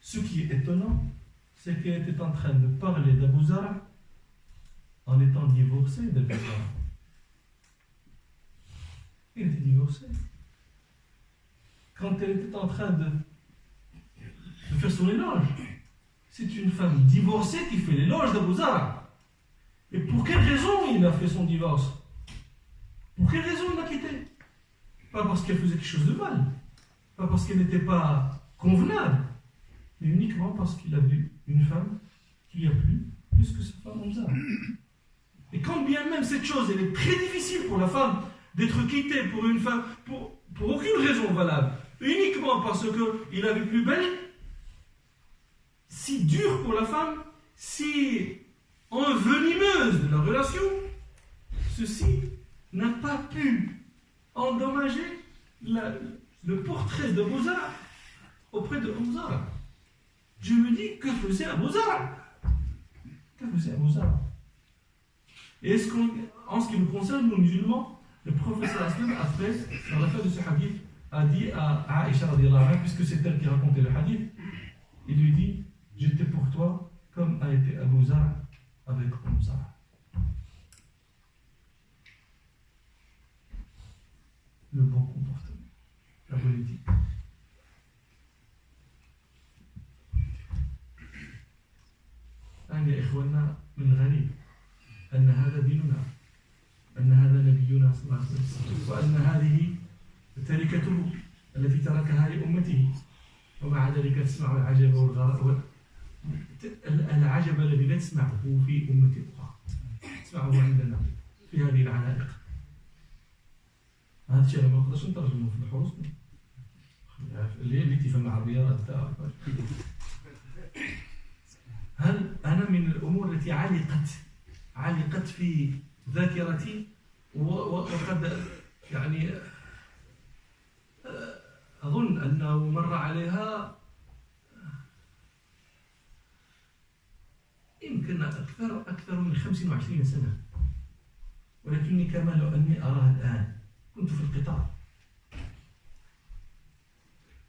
Ce qui est étonnant, c'est qu'elle était en train de parler d'Abu Zar en étant divorcée d'Abu Zar. Elle était divorcée. Quand elle était en train de faire son éloge, c'est une femme divorcée qui fait l'éloge d'Abu Zar. Et pour quelle raison il a fait son divorce? Pour quelle raison il l'a quitté? Pas parce qu'elle faisait quelque chose de mal, pas parce qu'elle n'était pas convenable, mais uniquement parce qu'il a vu une femme qui lui a plu plus que sa femme Hamza. Et quand bien même cette chose, elle est très difficile pour la femme d'être quittée pour une femme, pour aucune raison valable, uniquement parce qu'il a vu plus belle, si dur pour la femme, si envenimeuse de la relation, ceci n'a pas pu endommager le portrait de Abu Zar auprès de Hamza. Je me dis, que faisait Abu Zar? Que faisait Abu Zar? Et en ce qui nous concerne, nous musulmans, le prophète après, dans la fin de ce hadith, a dit à Aïcha radiallahu anha, puisque c'est elle qui racontait le hadith, il lui dit, j'étais pour toi comme a été Abu Zar avec Hamza. Le bon comportement, la politique. يا إخواننا من الغريب أن هذا ديننا، أن هذا نبينا صلى الله عليه وسلم، وأن هذه تركته التي تركها لأمته، ومع ذلك تسمع العجب العجب الذي لا تسمعه في أمة أخرى، تسمعه عندنا في هذه العلائق. هذا الشيء ما نقدرش نترجمه في الحروس اللي تفهم عربية تاع. هل أنا من الأمور التي علقت في ذاكرتي وقد يعني أظن أنه مر عليها يمكن أكثر من 25 سنة، ولكني كما لو أني أراها الآن. كنت في القطار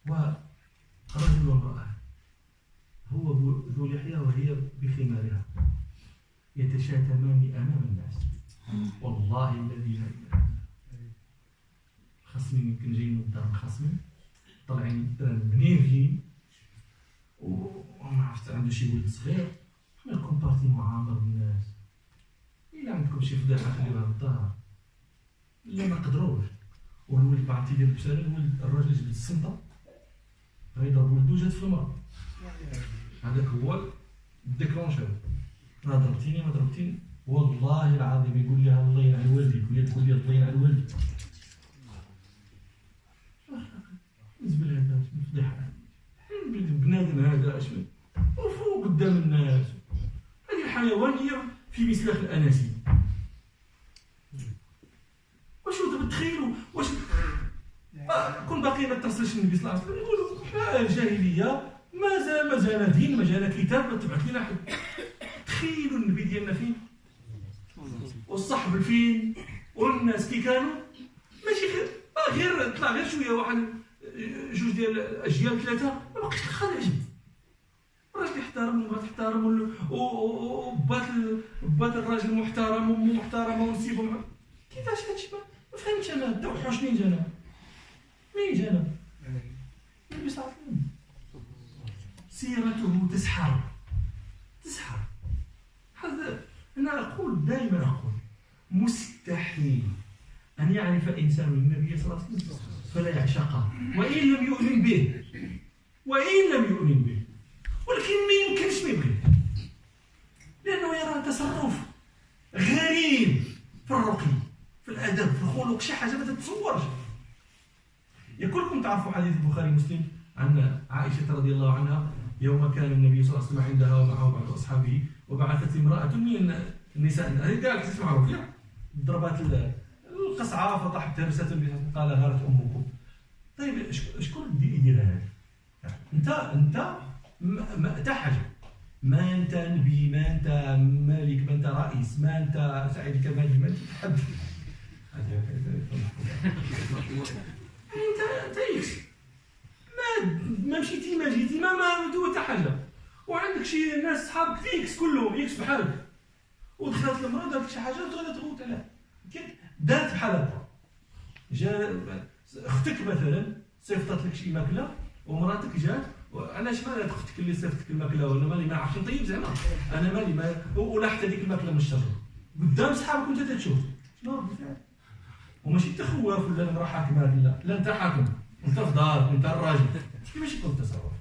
ورجل وامرأة، هو ذو لحية وهي بخمارها، يتشاتمان أمام الناس. والله الذي لا إله إلا خصمين يمكن جايين من الدار، خصمين طالعين بنيفين، وما عرفت عنده شي ولد صغير، حنا كومبارتي معامر الناس. إلا عندكم شي فضيحة خليوها للدار، لا ما قدروش. والولد بعد تيدير بسالة، الولد الراجل جبد السنطة غيضرب ولدو جات في المرض. هذاك هو الديكلونشر. ما ضربتيني ما ضربتيني، والله العظيم يقول لها الله يلعن والدي، تقول لي الله يلعن والدي. بالنسبة لها هذا فضيحة، بنادم هذا شنو وفوق قدام الناس. هذه حيوانية في مسلاخ الأناسيم. واش دابا تخيلوا واش كون باقي ما تصلش النبي صلى الله عليه وسلم يقولوا حنا الجاهليه مازال دين، مازال كتاب، ما تبعث لنا حد. تخيلوا النبي ديالنا فين، والصحب فين، والناس كي كانوا، ماشي غير طلع غير شويه، واحد جوج ديال الاجيال ثلاثه، ما بقاش تلقى العجب. الراجل يحترم والمراه تحترم، وبات الراجل محترم وامه محترمه ونسيبو. كيفاش هادشي ما فهمتش انا. دا وحشني جانا منين جانا النبي صلى الله عليه وسلم. سيرته تسحر. هذا انا اقول دائما، مستحيل ان يعرف انسان النبي صلى الله عليه وسلم فلا يعشقه وان لم يؤمن به، ولكن ما يمكنش ما يبغيه، لانه يرى تصرف غريب في الرقي، في الادب، في الخلق، شي حاجه ما تتصورش. كلكم تعرفوا حديث البخاري ومسلم عن عائشه رضي الله عنها يوم كان النبي صلى الله عليه وسلم عندها ومعه بعض أصحابه وبعثت امرأة من النساء، هذه قالت اسمها معروف، ضربات القصعة فطاحت ترسة قال هارت أمكم. طيب شكون يدير هذا؟ أنت ما أنت حاجة، ما أنت نبي، ما أنت ملك، ما أنت رئيس، ما أنت سعيد كمالي، ما أنت حد. أنت إيش؟ ما مشيتي ما جيتي ما دوت حاجة، وعندك شي ناس صحابك فيكس كلهم يكس بحالك، ودخلت المرأة دارت شي حاجة وتغادر تغوت عليها، دارت بحال هكا. جا اختك مثلا صيفطت لك شي ماكلة ومراتك جات، علاش ما هاد اختك اللي صيفطت الماكلة ولا مالي ما عرفتش نطيب زعما، انا مالي ما ولاحت هذيك الماكلة من الشر قدام صحابك وانت تتشوف شنو رد الفعل؟ وماشي انت خواف ولا المرأة حاكمة، لا انت حاكم، انت في دارك، انت الراجل، كيفاش يكون التصرف؟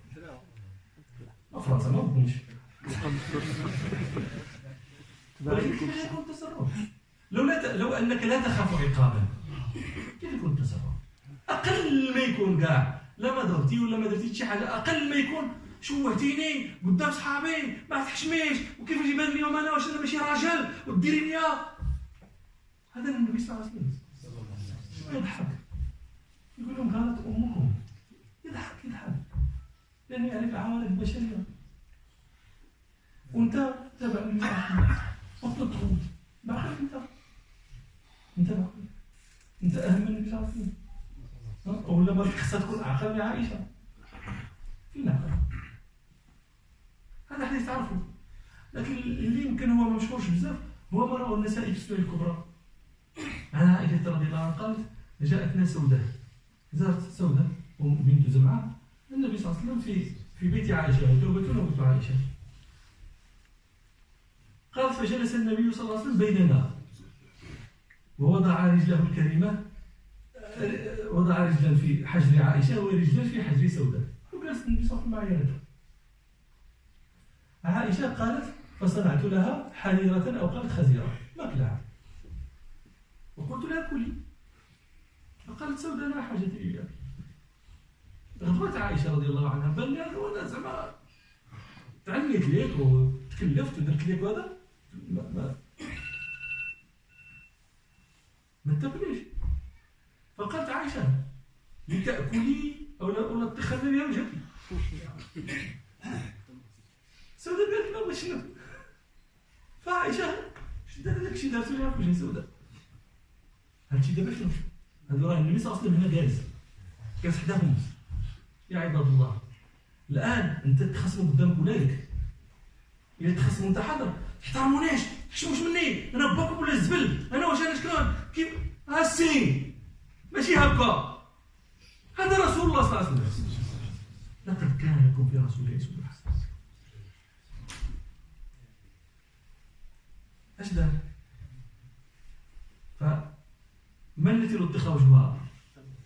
فرنسا ما بغنيش كيفاش يكون التصرف؟ لو انك لا تخاف عقابا كيف يكون التصرف؟ اقل ما يكون كاع لا ما ضربتي ولا ما درتي شي حاجه، اقل ما يكون شوهتيني قدام صحابي ما تحشميش، وكيفاش يبان اليوم انا واش انا ماشي راجل وديري ليا. هذا النبي صلى الله عليه وسلم يضحك يقول لهم غلط امكم، يضحك لانه يعرف العوالم البشريه. وانت تابع المعاهد اطلب تخوض باقي انت باقي انت اهم من النبي صلى الله عليه وسلم، ولا ما خصها تكون اعقل من عائشه؟ فين العقل؟ هذا حديث تعرفه، لكن اللي يمكن هو ما مشهورش بزاف هو ما رواه النسائي في السنن الكبرى عن عائشه رضي الله عنها قالت جاءتنا سوداء، زارت سوداء بنت زمعه النبي صلى الله عليه وسلم في بيت عائشه وتوبتنا وبيت عائشه. قال فجلس النبي صلى الله عليه وسلم بيننا ووضع رجله الكريمة، وضع رجلا في حجر عائشة ورجلا في حجر سوداء، وجلس النبي صلى الله عليه وسلم. عائشة قالت فصنعت لها حريرة أو قالت خزيرة ماكلها، وقلت لها كلي، فقالت سوداء لا حاجة إليها. غضبت عائشة رضي الله عنها، بل أنا زعما تعنيت ليك وتكلفت ودرت ليك وهذا ما تاكليش. فقالت عائشة لتأكلي أو تخلي لي وجهك. سوداء قالت لا باش شنو؟ فعائشة دار داك الشيء دارتو لها في وجه سوداء. هادشي دابا شنو؟ هادو راه النبي صلى الله عليه وسلم هنا جالس حداهم. يا عباد الله الآن أنت تخصموا قدام ولادك، إلا تخصموا أنت حاضر تحترمونيش، تحشموش مني، أنا باكم ولا الزبل، أنا واش أنا شكون؟ كيف هاسين ماشي هكا. هذا رسول الله صلى الله عليه وسلم. لقد كان لكم في رسول الله أسوة حسنة. اش دار؟ فمن التي لطخ وجهها؟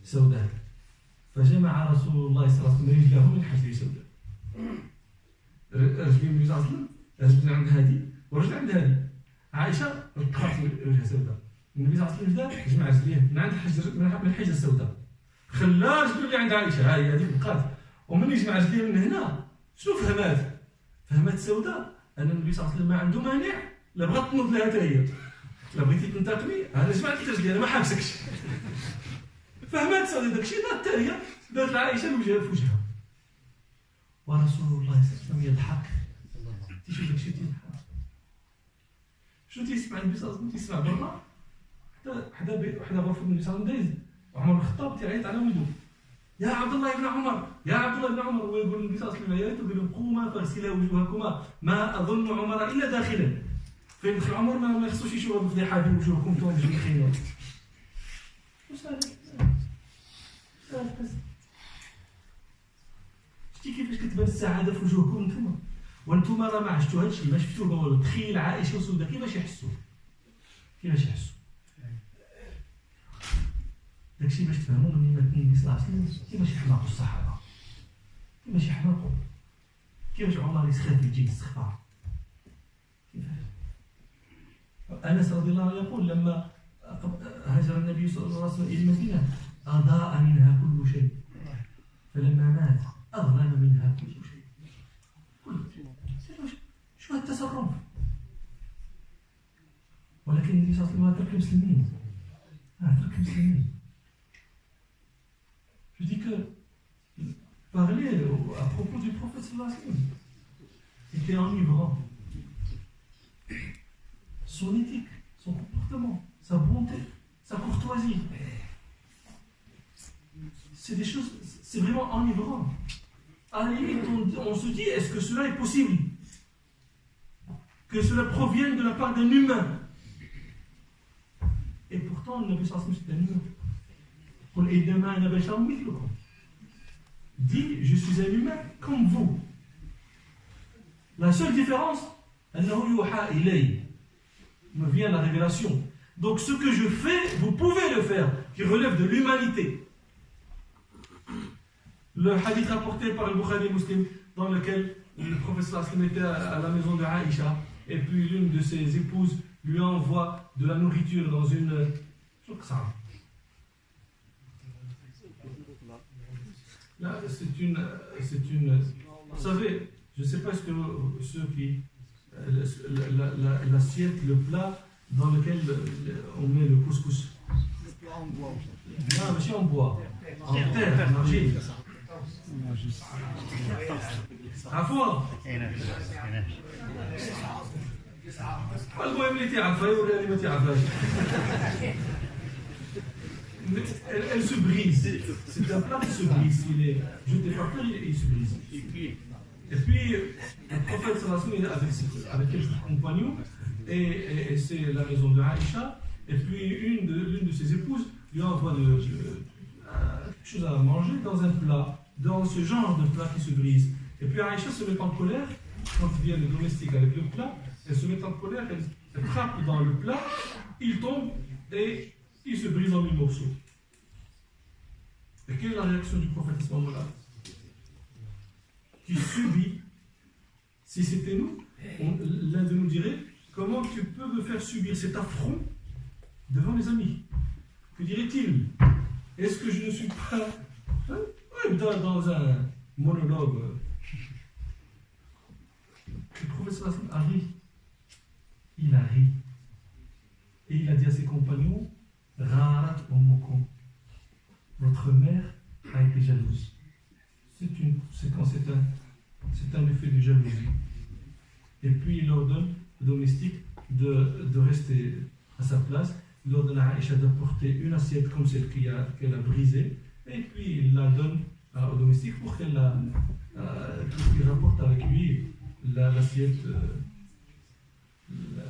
سوداء. فجمع رسول الله صلى الله عليه وسلم رجله من حجر سوداء. رجلين النبي صلى الله عليه وسلم، رجل عند هذه ورجل عند هذه. عائشة لطخت وجهها سوداء. النبي صلى الله عليه وسلم جمع رجليه من عند الحجر من الحجر السوداء. خلى رجله اللي عند عائشة هاي هذيك بقات. ومن يجمع رجليه من هنا شنو فهمات؟ فهمات سوداء أن النبي صلى الله عليه وسلم ما عنده مانع لا بغات تنوض لها حتى هي. لا بغيتي تنتقمي أنا جمعت لك رجلي أنا ما حابسكش. فهمات سوداء داك الشيء دارت حتى هي، دارت لعائشة الوجه في وجهها. ورسول الله صلى الله عليه وسلم يضحك. تيشوف داك الشيء تيضحك. شنو تيسمع النبي صلى الله عليه وسلم؟ تيسمع برا حدا غرفة النبي صلى الله عليه وسلم عمر بن الخطاب تيعيط على ولده يا عبد الله بن عمر يا عبد الله بن عمر، ويقول النبي صلى الله عليه وسلم عياته يقول لهم قوما فاغسلا وجوهكما ما اظن عمر الا داخلا. فين دخل عمر ما يخصوش يشوفوا الفضيحه في وجوهكم انتم مجمعين. واش هذا؟ شتي كيفاش كتبان السعاده في وجوهكم انتم وانتم راه ما عشتوا هذا الشيء، ما شفتوه والو. تخيل عائشه وسوداء كيفاش يحسوا داكشي باش تفهموا من النبي صلى الله عليه وسلم كيفاش يحماقوا الصحابه، كيفاش يحماقوا، كيفاش عمر يسخف يجي الاستغفار. كيفاش انس رضي الله عنه يقول لما هاجر النبي صلى الله عليه وسلم الى المدينه اضاء منها كل شيء، فلما مات اظلم منها كل شيء. شو هالتصرف؟ ولكن النبي صلى الله عليه وسلم اترك المسلمين. اترك المسلمين. Je dis que parler à propos du prophète sallallahu alayhi wa sallam était enivrant. Son éthique, son comportement, sa bonté, sa courtoisie. C'est des choses, c'est vraiment enivrant. À la limite, on se dit, est-ce que cela est possible? Que cela provienne de la part d'un humain? Et pourtant, le Nabi sallallahu alayhi wa sallam, c'est un humain. Dit, je suis un humain comme vous. La seule différence, me vient la révélation. Donc ce que je fais, vous pouvez le faire, qui relève de l'humanité. Le hadith rapporté par le Bukhari Muslim, dans lequel le professeur sallallahu alayhi wa sallam était à la maison de Aïcha, et puis l'une de ses épouses lui envoie de la nourriture dans une... Là, c'est une... Vous savez, je ne sais pas ce que ceux qui... L'assiette, le plat dans lequel on met le couscous. Non, mais si on boit. En terre, en argile. عفوا المهم اللي تعرفها ولا اللي ما تعرفهاش. Elle se brise. C'est un plat qui se brise. Il est jeté par terre et il se brise. Et puis, le prophète sallallahu alayhi wa sallam avec quelques compagnons, et c'est la maison de Aïcha, et puis l'une de ses épouses lui envoie quelque chose à manger dans un plat, dans ce genre de plat qui se brise. Et puis Aïcha se met en colère, quand vient le domestique avec le plat, elle se met en colère, elle frappe dans le plat, il tombe et il se brise en 1000 morceaux. Et quelle est la réaction du prophète à ce moment-là? Qui subit, si c'était nous, l'un de nous dirait, comment tu peux me faire subir cet affront devant mes amis? Que dirait-il? Est-ce que je ne suis pas dans un monologue? Le professeur a ri. Il a ri. Et il a dit à ses compagnons, Rarat Omoko, votre mère a été jalouse. C'est un effet de jalousie. Et puis il ordonne au domestique de rester à sa place. Il ordonne à Aïcha d'apporter une assiette comme celle qu'elle a brisée. Et puis il la donne au domestique pour qu'il rapporte avec lui l'assiette,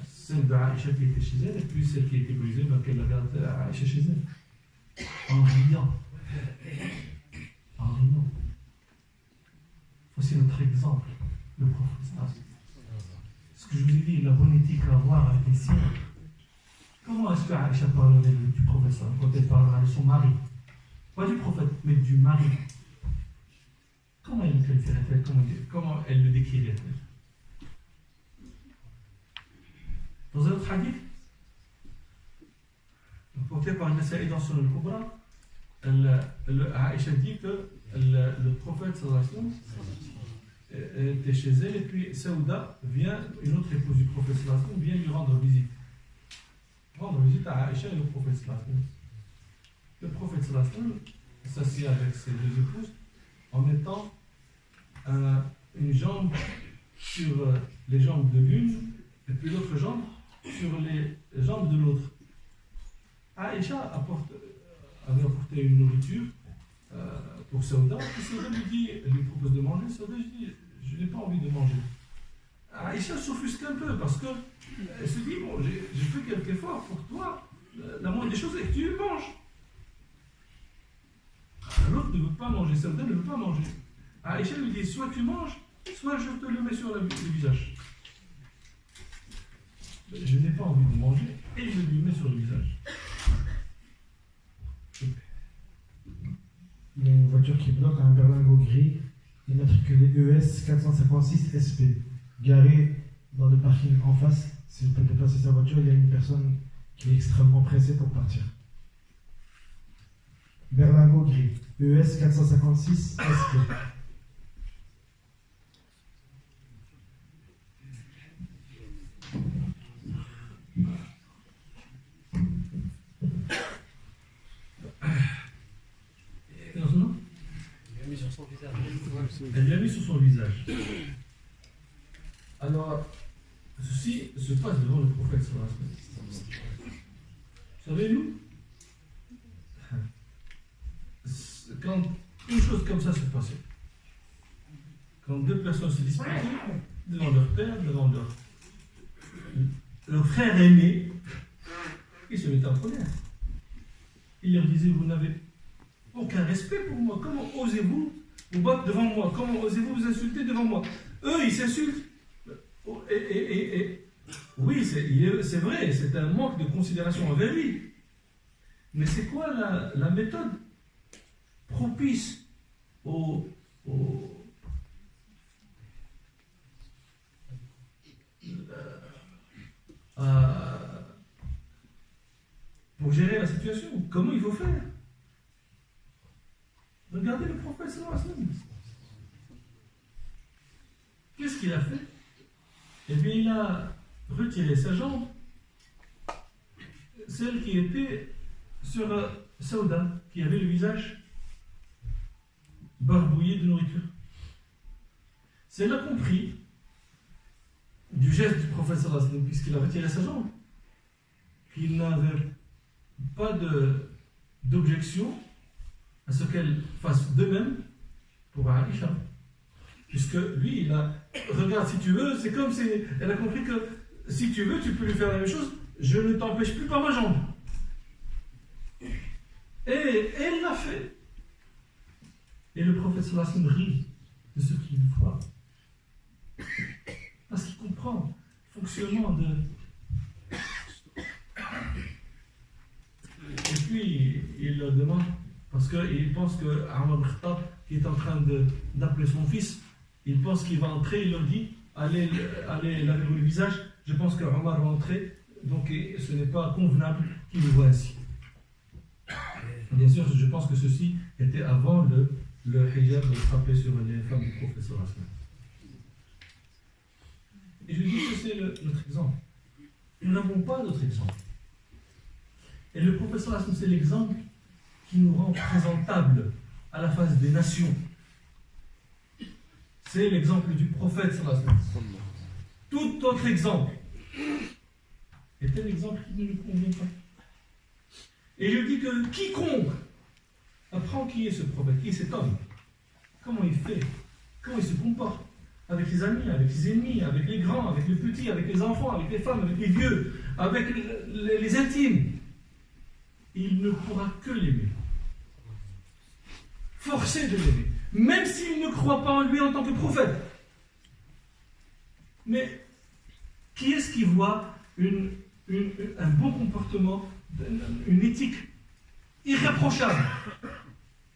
celle d'Aïcha qui était chez elle, et puis celle qui était brisée, qu'elle la garde à Aïcha chez elle. En riant. En riant. Voici notre exemple, le prophète. Ce que je vous ai dit, la bonne éthique à avoir avec les siens. Comment est-ce qu'Aïcha parlerait du prophète quand elle parlera de son mari? Pas du prophète, mais du mari. Comment elle le qualifierait-elle? Comment elle le décrirait-elle? Dans un autre hadith, rapporté par Nasa'i dans son al-Kubra, Aïcha dit que le prophète sallallahu alayhi wa sallam était chez elle, et puis Saouda vient, une autre épouse du prophète sallallahu alayhi wa sallam, vient lui rendre visite. Rendre visite à Aïcha et le prophète sallallahu alayhi wa sallam. Le prophète sallallahu alayhi wa sallam s'assied avec ses deux épouses en mettant une jambe sur les jambes de l'une et puis l'autre jambe sur les jambes de l'autre. Aïcha avait apporté une nourriture pour Saouda, et Saouda lui propose de manger. Saouda dit, je n'ai pas envie de manger. Aïcha s'offusque un peu parce qu'elle se dit, bon, j'ai fait quelques efforts pour toi, la moindre des choses est que tu manges. L'autre ne veut pas manger, Saouda ne veut pas manger. Aïcha lui dit, soit tu manges, soit je te le mets sur le visage. Je n'ai pas envie de manger et je lui mets sur le visage. Il y a une voiture qui bloque un berlingot gris, immatriculé ES 456 SP, garée dans le parking en face. Si vous pouvez déplacer sa voiture, il y a une personne qui est extrêmement pressée pour partir. Berlingot gris, ES 456 SP. son visage. Elle l'a mis sur son visage. Alors, ceci se passe devant le prophète sallallahu alayhi wa sallam. Savez-vous, quand une chose comme ça se passait, quand deux personnes se disputaient devant leur père, devant leur frère aîné, ils se mettaient en colère. Il leur disait, vous n'avez aucun respect pour moi, comment osez-vous vous battre devant moi, comment osez-vous vous insulter devant moi? Eux, ils s'insultent. Oui, c'est vrai, c'est un manque de considération envers lui. Mais c'est quoi la méthode propice pour gérer la situation? Comment il faut faire? Regardez le prophète sallallahu alayhi wa sallam. Qu'est-ce qu'il a fait? Eh bien, il a retiré sa jambe, celle qui était sur Sauda, qui avait le visage barbouillé de nourriture. C'est là compris du geste du prophète sallallahu alayhi wa sallam, puisqu'il a retiré sa jambe, qu'il n'avait pas d'objection à ce qu'elle fasse de même pour Aïcha. Puisque lui, il a... Regarde, si tu veux, c'est comme si... Elle a compris que si tu veux, tu peux lui faire la même chose. Je ne t'empêche plus par ma jambe. Et elle l'a fait. Et le prophète sallallahu alayhi wa sallam rit de ce qu'il voit. Parce qu'il comprend le fonctionnement de... Et puis, il leur demande, parce qu'il pense que Omar ibn Khattab, qui est en train d'appeler son fils, il pense qu'il va entrer, il leur dit, allez laver le visage, je pense que Omar va entrer, donc ce n'est pas convenable qu'il le voit ainsi. Bien sûr, je pense que ceci était avant le hijab frappé sur les femmes du prophète sallallahu alayhi wa sallam. Et je dis que c'est notre exemple. Nous n'avons pas d'autre exemple. Et le prophète sallallahu alayhi wa sallam, c'est l'exemple qui nous rend présentables à la face des nations. C'est l'exemple du prophète sallallahu alayhi wa sallam. Tout autre exemple est un exemple qui ne nous convient pas. Et je dis que quiconque apprend qui est ce prophète, qui est cet homme, comment il fait, comment il se comporte avec ses amis, avec ses ennemis, avec les grands, avec les petits, avec les enfants, avec les femmes, avec les vieux, avec les intimes, il ne pourra que l'aimer. Forcé de l'aimer, même s'il ne croit pas en lui en tant que prophète. Mais qui est-ce qui voit un bon comportement, une éthique irréprochable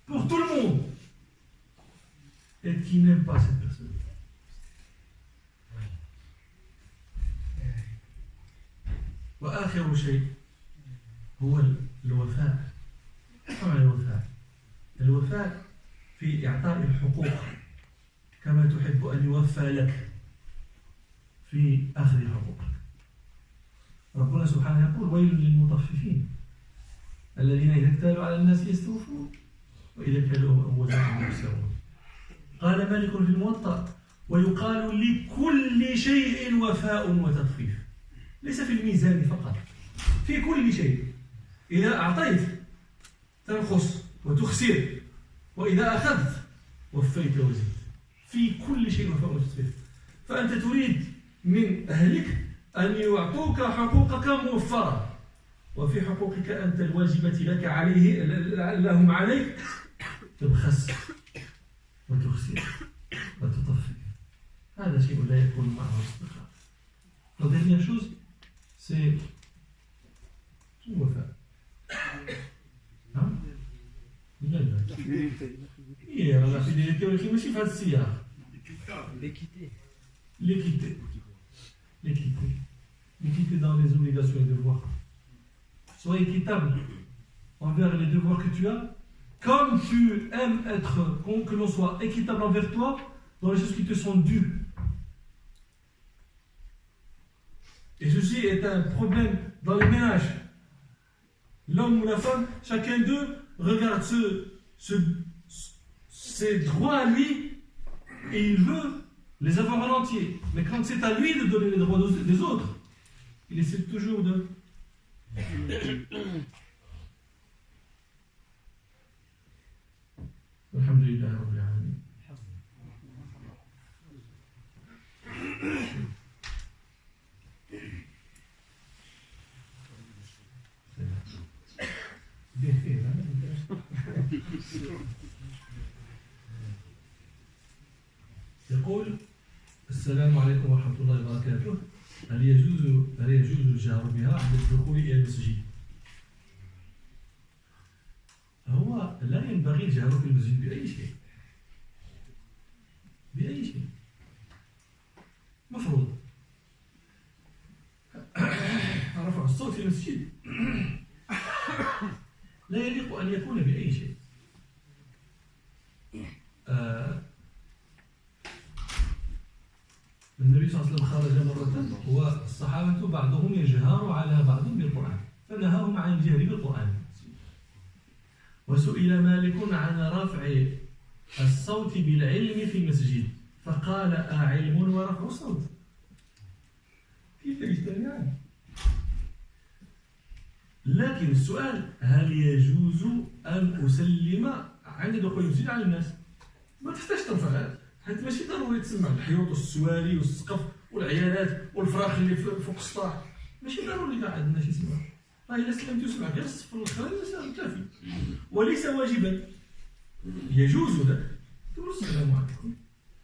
pour tout le monde et qui n'aime pas cette personne? وآخر شيء هو الوفاء. طبعا الوفاء في إعطاء الحقوق كما تحب أن يوفى لك في أخذ حقوقك. ربنا سبحانه يقول ويل للمطففين الذين إذا اكتالوا على الناس يستوفون وإذا كالوهم أو وزنهم يخسرون. قال مالك في الموطأ ويقال لكل شيء وفاء وتطفيف، ليس في الميزان فقط، في كل شيء. إذا أعطيت تنقص وتخسر، وإذا أخذت وفيت وزدت. في كل شيء وفاء وتطفيف. فأنت تريد من أهلك أن يعطوك حقوقك موفرة، وفي حقوقك أنت الواجبة لك عليه لهم عليك تبخس وتخسر وتطفي. هذا شيء لا يكون معه استقرار. La dernière chose, c'est le wafa. Hein? Hier, on a fait des théories, mais c'est facile. L'équité. L'équité. L'équité dans les obligations et devoirs. Sois équitable envers les devoirs que tu as, comme tu aimes que l'on soit équitable envers toi dans les choses qui te sont dues. Et ceci est un problème dans les ménages. L'homme ou la femme, chacun d'eux regarde ses droits à lui et il veut les avoir en entier. Mais quand c'est à lui de donner les droits des autres, il essaie toujours de... Alhamdulillah Rabbil Alamin. يقول السلام عليكم ورحمة الله وبركاته. هل يجوز الجهر بها عند الدخول إلى المسجد؟ هو لا ينبغي الجهر في المسجد بأي شيء. بأي شيء. مفروض رفع الصوت في المسجد لا يليق أن يكون بأي شيء. النبي صلى الله عليه وسلم خرج مرة والصحابة بعضهم يجهر على بعض بالقرآن فنهاهم عن الجهر بالقرآن. وسئل مالك عن رفع الصوت بالعلم في المسجد فقال أعلم ورفع الصوت كيف يجتمعان؟ لكن السؤال هل يجوز أن أسلم عند دخول المسجد على الناس؟ ما تحتاج ترفع حيت ماشي ضروري تسمع الحيوط والسواري والسقف والعيالات والفراخ اللي فوق السطح ماشي ضروري كاع عند الناس يسمعوا. إلا سلمت يسمع غير الصف الأخرين كافي وليس واجبا. يجوز لك تقول السلام عليكم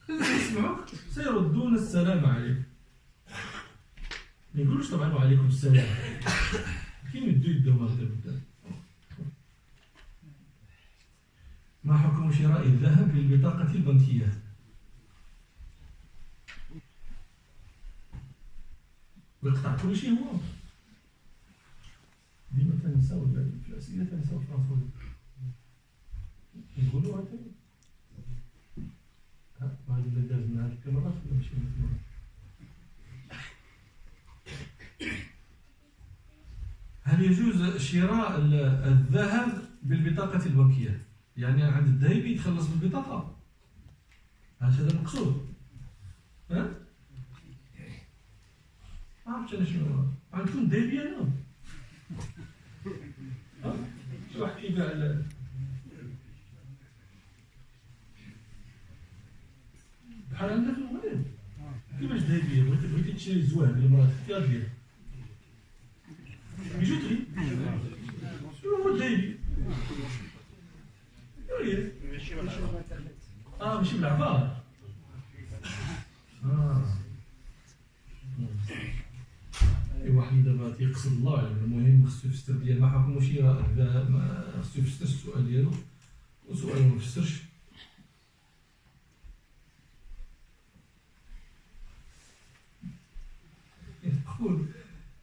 يسمعوك سيردون السلام عليكم. ما يقولوش طبعا وعليكم السلام كي يمدوا يدهم هكذا. ما حكم شراء الذهب بالبطاقة البنكية؟ ويقطع كل شيء هو ديما تنساو في الأسئلة تنساو فرنساوي يقولوا هكذا ما هذا اللي دازنا هاد الكاميرات ولا ماشي هاد الكاميرات. هل يجوز شراء الذهب بالبطاقة البنكية؟ يعني عند الذهبي يتخلص بالبطاقة هذا المقصود. ها؟ ما عرفتش انا شنو عندكم ذهبي انا شي واحد كيبيع بحال عندنا في المغرب كيفاش ذهبية بغيتي تشري زواج لمراتك كيف دير بيجوتري شنو هو الذهبي؟ ماشي بالعبار. اي واحد دابا تيقصد الله علم. المهم خصو يفسر ديال ما حكمو شراء الذهب خصو يفسر السؤال ديالو وسؤال ما فسرش. يقول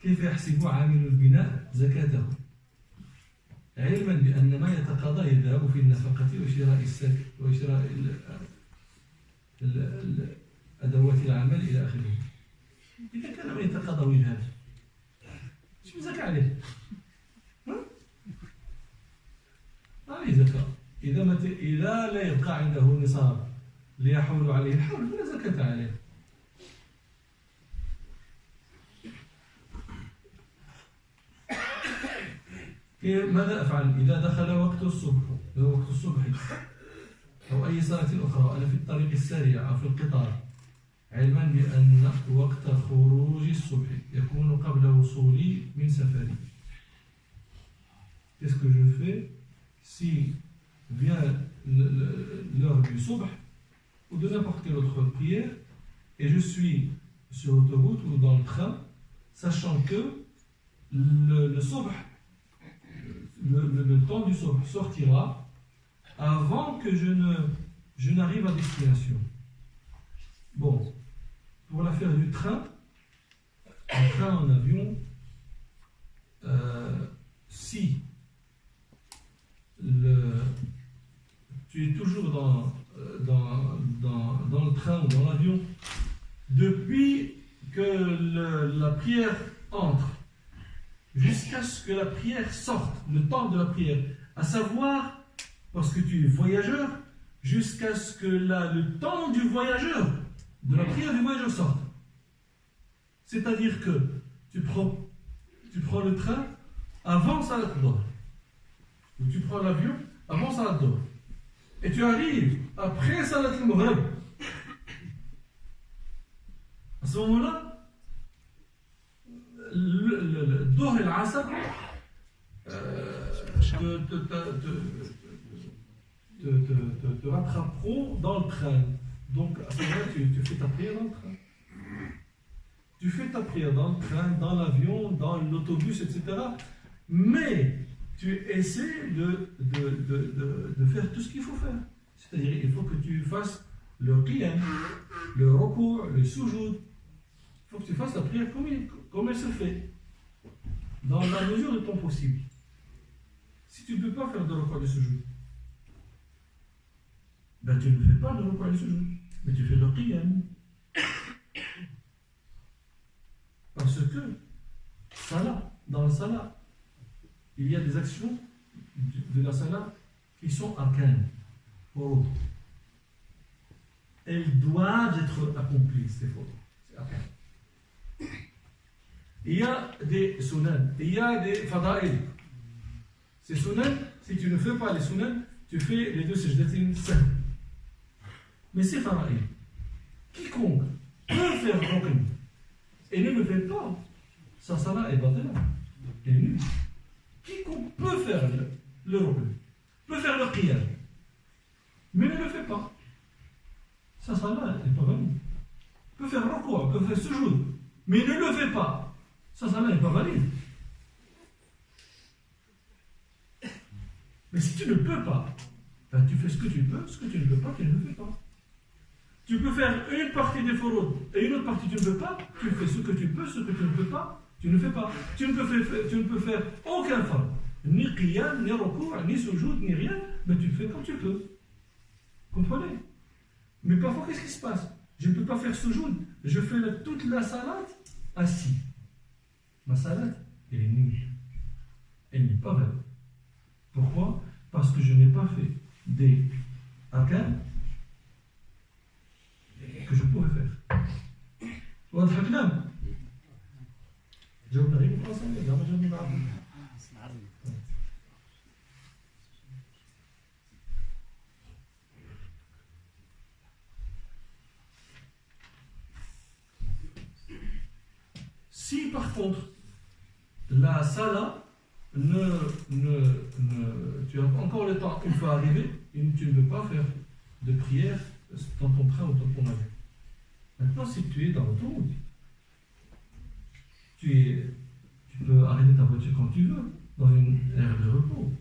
كيف يحسب عامل البناء زكاته علما بأن ما يتقاضى يذهب في النفقة وشراء أدوات العمل إلى آخره. إذا كان ما يتقاضى ويذهب شو زكاة عليه؟ عليه زكاة. إذا لا يبقى عنده نصاب ليحول عليه الحول فلا زكاة عليه. ماذا أفعل إذا دخل وقت الصبح أو أي صلاة أخرى وأنا في الطريق السريع أو في القطار علما بأن وقت خروج الصبح يكون قبل وصولي من سفري؟ Qu'est-ce que je fais si vient l'heure du subh ou de n'importe quelle autre prière et je suis sur l'autoroute ou dans le train, sachant que le subh, le temps du subh sortira avant que je n'arrive à destination. Bon, pour l'affaire du train, en avion, si tu es toujours dans le train ou dans l'avion, depuis que la prière entre, jusqu'à ce que la prière sorte, le temps de la prière, à savoir, parce que tu es voyageur, jusqu'à ce que le temps du voyageur, de la prière du voyageur sorte. C'est-à-dire que tu prends le train avant Salat Dhuhr, ou tu prends l'avion avant Salat Dhuhr, et tu arrives après Salat al-Maghrib. À ce moment-là, le Dhuhr et l'Asr te rattraperont dans le train. Donc à ce moment-là, tu fais ta prière dans le train. Tu fais ta prière dans le train, dans l'avion, dans l'autobus, etc. Mais tu essaies de faire tout ce qu'il faut faire. C'est-à-dire il faut que tu fasses le qiyam, le recours, le sujoud. Il faut que tu fasses la prière comme elle se fait, dans la mesure de ton possible. Si tu ne peux pas faire de recours et de sujoud, ben tu ne fais pas de recours et de sujoud, mais tu fais le qiyam. Parce que dans le salat, il y a des actions de la salat qui sont arcanes. Oh. Elles doivent être accomplies, c'est faux. C'est arcane. Il y a des sunan, il y a des fada'il. Ces sunan, si tu ne fais pas les sunan, tu fais les deux sajdatin sahl. Mais c'est fada'il. Quiconque peut faire rukn et ne le fait pas, sa salat est batela, est nulle. Quiconque peut faire le rukn, peut faire le qiyam, mais ne le fait pas, sa salat n'est pas valide. Peut faire recours, peut faire sujoud, mais ne le fait pas, sa salat n'est pas valide. Mais si tu ne peux pas, ben tu fais ce que tu peux, ce que tu ne peux pas, tu ne le fais pas. Tu peux faire une partie des foroud et une autre partie tu ne peux pas, tu fais ce que tu peux, ce que tu ne peux pas, tu ne fais pas. Tu ne peux faire aucun fard, ni qiyam, ni recours, ni sujoud, ni rien, mais tu le fais quand tu peux. Comprenez? Mais parfois, qu'est-ce qui se passe? Je ne peux pas faire sujoud, je fais toute la salade assis. Ma salade, elle est nulle. Elle n'est pas valide. Pourquoi? Parce que je n'ai pas fait des arcanes que je pourrais faire. واضح الكلام؟ جاوبنا غير بالفرنسية، لا ما جاوبنا بالعربية. Si par contre la sala tu as encore le temps une fois arrivé et tu ne peux pas faire de prière dans ton train ou dans ton avion. Maintenant, si tu es dans l'autoroute, tu peux arrêter ta voiture quand tu veux, dans une aire de repos.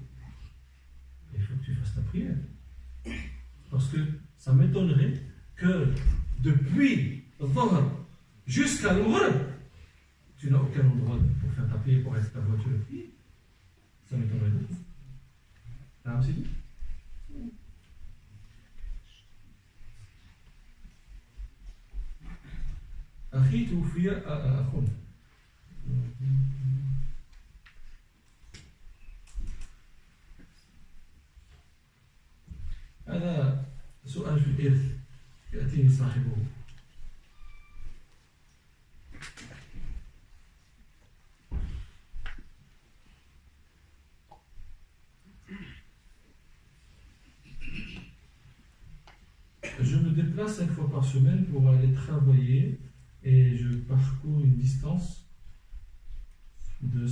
Il faut que tu fasses ta prière. Parce que ça m'étonnerait que depuis le Dhuhr jusqu'à l'Maghrib, tu n'as aucun endroit pour faire ta prière, pour arrêter ta voiture et prier. Ça m'étonnerait beaucoup. Ah, c'est dit? أخي توفي أخونا. هذا سؤال في الإرث يأتيني صاحبه. Je me déplace 5 fois par semaine pour aller travailler et je parcours une distance de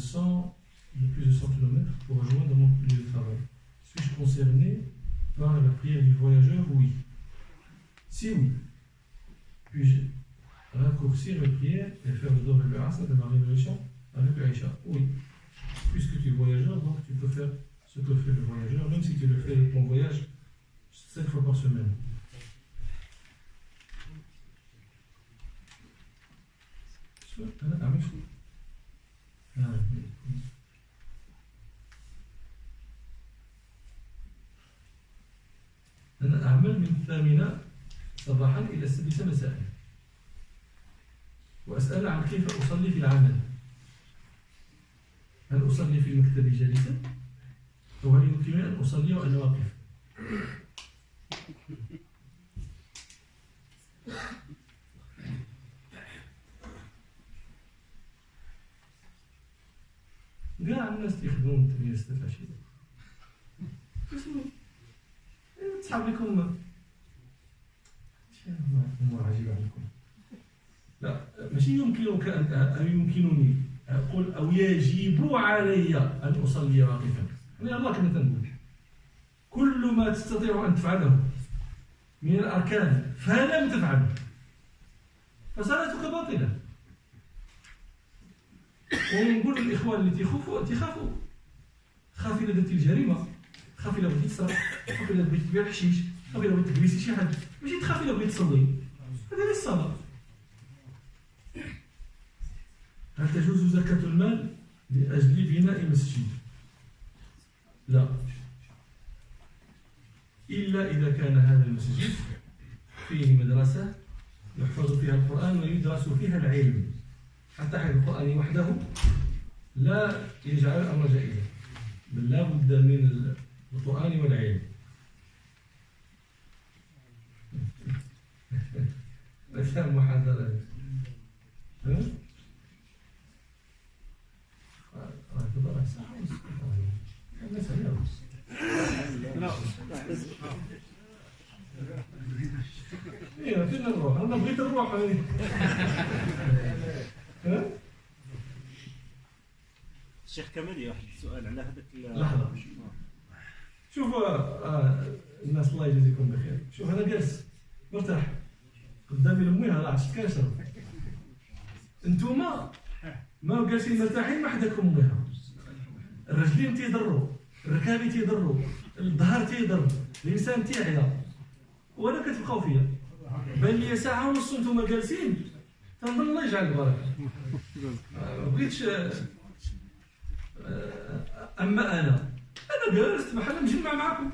plus de 100 km pour rejoindre mon lieu de travail. Suis-je concerné par la prière du voyageur? Oui. Si oui, puis-je raccourcir la prière et faire le Dhuhr et le Asr de ma révolution avec l'Aïcha? Oui. Puisque tu es voyageur, donc tu peux faire ce que fait le voyageur, même si tu le fais ton voyage 7 fois par semaine. أنا أعمل شو؟ أنا أعمل من 8 صباحا إلى 6 مساء وأسأل عن كيف أصلي في العمل. هل أصلي في مكتبي جالسا أو هل يمكنني أن أصلي وأنا واقف؟ لكم 8 6 العشيه تسحب لكم أمور عجيبة عندكم. لا ماشي يمكنك أو يمكنني أقول أو يجب علي أن أصلي واقفا. أنا الله كما تنقول كل ما تستطيع أن تفعله من الأركان فلم تفعله فصلاتك باطلة. ونقول للإخوان اللي تخافوا خاف إلا درتي الجريمة، خاف إلا بغيتي تسرق، خاف إلا بغيتي تبيع الحشيش، خاف إلا بغيتي تكريسي شي حد، ماشي تخاف إلا بغيتي تصلي. هذه هي الصلاة. هل تجوز زكاة المال لأجل بناء مسجد؟ لا، إلا إذا كان هذا المسجد فيه مدرسة يحفظ فيها القرآن ويدرس فيها العلم. حتى حفظ القرآن وحده لا يجعل الأمر جائزا، بل لا بد من القرآن والعلم. مثال محاضرة ايه فين نروح؟ انا بغيت نروح. الشيخ كمالي واحد السؤال على هذاك لحظة. شوف الناس الله يجزيكم بخير. شوف انا جالس مرتاح قدامي لمويه راه عشت كاشرب. انتوما ما جالسين مرتاحين ما حداكم مويه. الرجلين تيضروا، الركابي تيضروا، الظهر تيضر، الانسان تيعيا، وانا كتبقاو فيا. بان لي ساعه ونص نتوما جالسين تنظن الله يجعل البركه. ما بغيتش. اما انا جالس بحال مجمع معكم.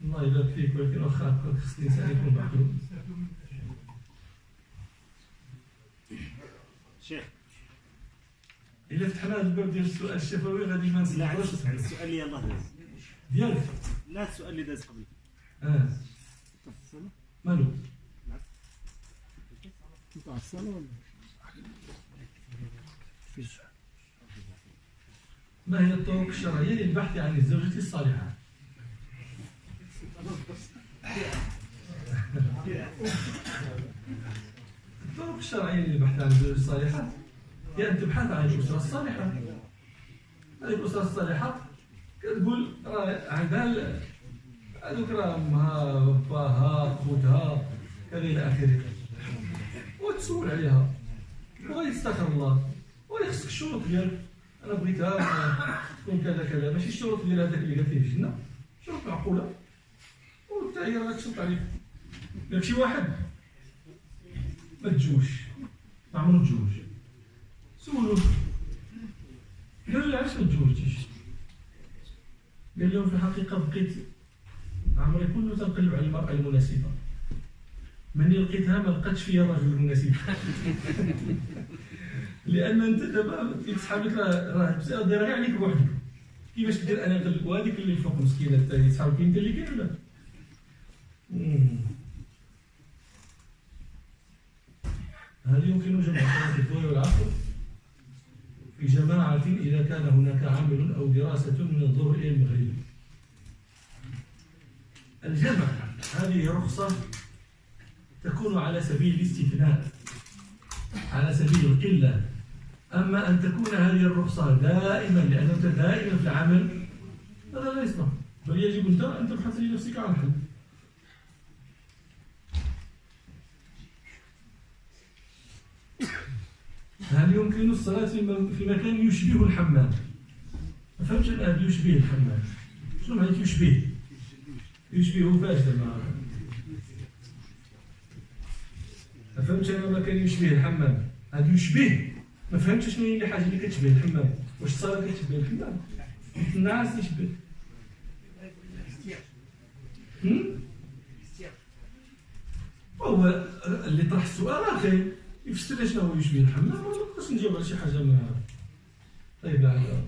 الله يبارك فيك، ولكن واخا خصني الانسان يكون محدود. شيخ إلا فتحنا هذا الباب ديال السؤال الشفوي غادي ما نسمعوش. السؤال اللي يلاه داز ديالك؟ لا السؤال اللي داز قبل. مالو؟ تاع الصلاة ولا؟ ما هي الطرق الشرعية للبحث عن الزوجة الصالحة؟ الطرق الشرعية للبحث عن الزوجة الصالحة هي أن تبحث عن الأسرة الصالحة. هذه الأسرة الصالحة كتقول راه عندها هذوك راه أمها باها خوتها كذا إلى آخره، وتسول عليها وغادي تستغفر الله وغادي خصك الشروط ديالك. أنا بغيتها تكون كذا كذا، ماشي الشروط ديال هذاك اللي قالت ليه في الجنة، شروط معقولة وحتى هي راه تشرط عليك. قالك شي واحد ما تجوش، ما عمرو تجوج، سولوه قال له علاش ما تجوجتيش؟ قال لهم في الحقيقة بقيت عمري كله تنقلب على المرأة المناسبة، مني لقيتها ما لقاتش فيا الرجل المناسب. لأن أنت دابا تسحب لك راه المسألة دايرة غير عليك بوحدك. كيفاش تدير أنا نقلب وهذيك اللي الفوق مسكينة الثانية تسحب كاين أنت اللي كاين ولا؟ هل يمكن جمع صلاة الظهر والعصر في جماعة إذا كان هناك عمل أو دراسة من الظهر إلى المغرب؟ الجمع هذه رخصة تكون على سبيل الاستثناء، على سبيل القلة. أما أن تكون هذه الرخصة دائما لأنك دائما في العمل هذا لا يصلح، بل يجب أن تبحث لنفسك عن حل. هل يمكن الصلاة في مكان يشبه الحمام؟ ما فهمتش أنا يشبه الحمام. شنو معنى يشبه؟ يشبهه فاش زعما؟ ما فهمتش أنا مكان يشبه الحمام. هذا يشبه ما فهمتش شنو هي اللي حاجة اللي كتشبه الحمام. واش الصلاة كتشبه الحمام؟ الناس يشبه. هو اللي طرح السؤال أخي يفسر شنو هو يشبه الحمام، ولا خصني نجاوب على شي حاجة ما طيب على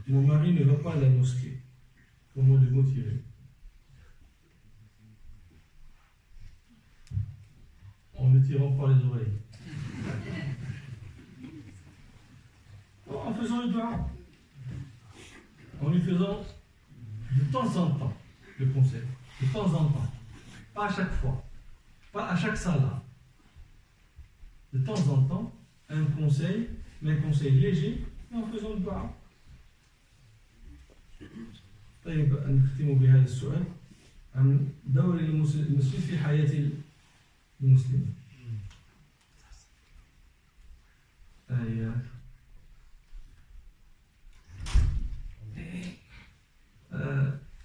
mon mari ne va pas à la mosquée. Comment de motiver? En ne tirant pas les oreilles. En faisant le dua. En lui faisant de temps en temps le conseil. De temps en temps. Pas à chaque fois. Pas à chaque salat. De temps en temps, un conseil, mais un conseil léger, mais en faisant le dua. طيب نختم بهذا السؤال عن دور المسلم في حياة المسلم.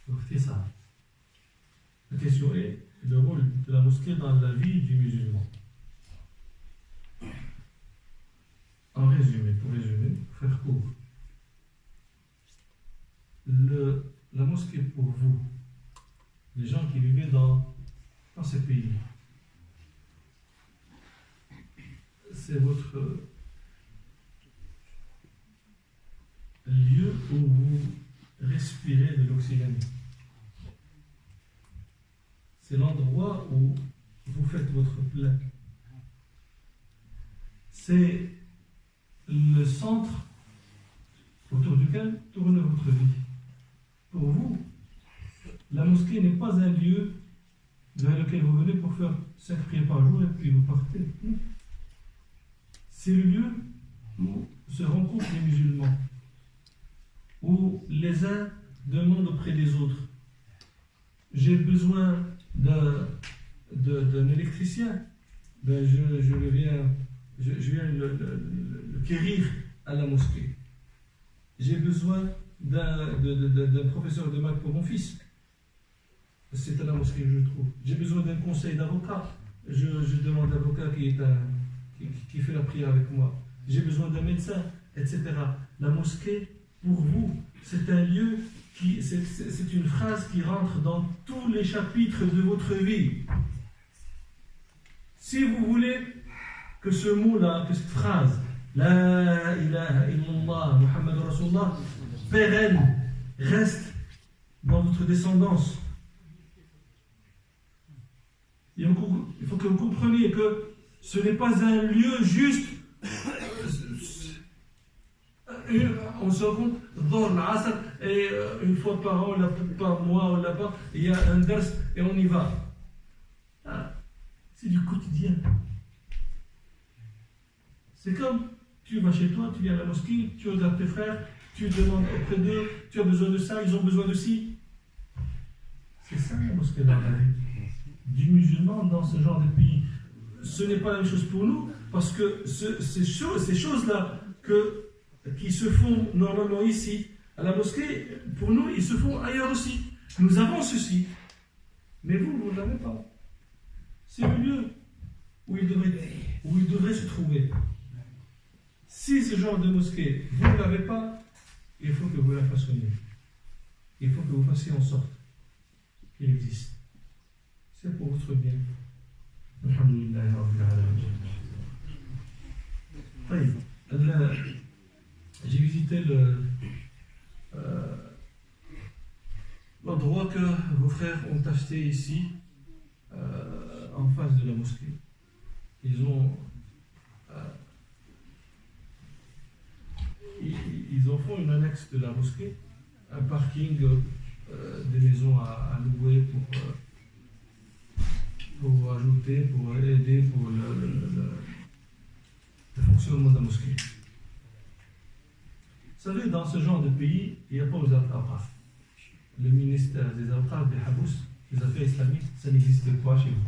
باختصار. La question est le rôle de la mosquée dans la vie du musulman. En résumé, pour faire court, la mosquée pour vous, les gens qui vivaient dans ces pays, c'est votre lieu où vous respirez de l'oxygène. C'est l'endroit où vous faites votre plein. C'est le centre autour duquel tourne votre vie. Pour vous, la mosquée n'est pas un lieu vers lequel vous venez pour faire 5 prières par jour et puis vous partez. Non. C'est le lieu où se rencontrent les musulmans, où les uns demandent auprès des autres. J'ai besoin d'un électricien, ben je viens le quérir à la mosquée. J'ai besoin d'un professeur de maths pour mon fils, c'est à la mosquée que je le trouve. J'ai besoin d'un conseil d'avocat, je demande à l'avocat qui fait la prière avec moi. J'ai besoin d'un médecin, etc. La mosquée, pour vous, c'est un lieu c'est une phrase qui rentre dans tous les chapitres de votre vie. Si vous voulez que ce mot-là, que cette phrase, La ilaha illallah, Muhammad Rasulullah, pérenne, reste dans votre descendance. Il faut que vous compreniez que ce n'est pas un lieu juste. On se rencontre dans l'Asr et une fois par an, par mois, là-bas, il y a un dars et on y va. C'est du quotidien. C'est comme tu vas chez toi, tu viens à la mosquée, tu regardes tes frères, tu demandes auprès d'eux, tu as besoin de ça, ils ont besoin de ci. C'est ça la mosquée dans la vie du musulman dans ce genre de pays. Ce n'est pas la même chose pour nous, parce que ces choses-là qui se font normalement ici, à la mosquée, pour nous, ils se font ailleurs aussi. Nous avons ceci, mais vous ne l'avez pas. C'est le lieu où il devrait se trouver. Si ce genre de mosquée, vous ne l'avez pas, il faut que vous la façonniez. Il faut que vous fassiez en sorte qu'il existe. C'est pour votre bien. Alhamdulillah Rabbil Alamin. J'ai visité l'endroit que vos frères ont acheté ici, en face de la mosquée. Ils en font une annexe de la mosquée, un parking, des maisons à louer pour ajouter, pour aider pour le fonctionnement de la mosquée. Vous savez, dans ce genre de pays, il n'y a pas aux Awqaf. Le ministère des Awqaf, des Habous, des affaires islamiques, ça n'existe pas chez vous.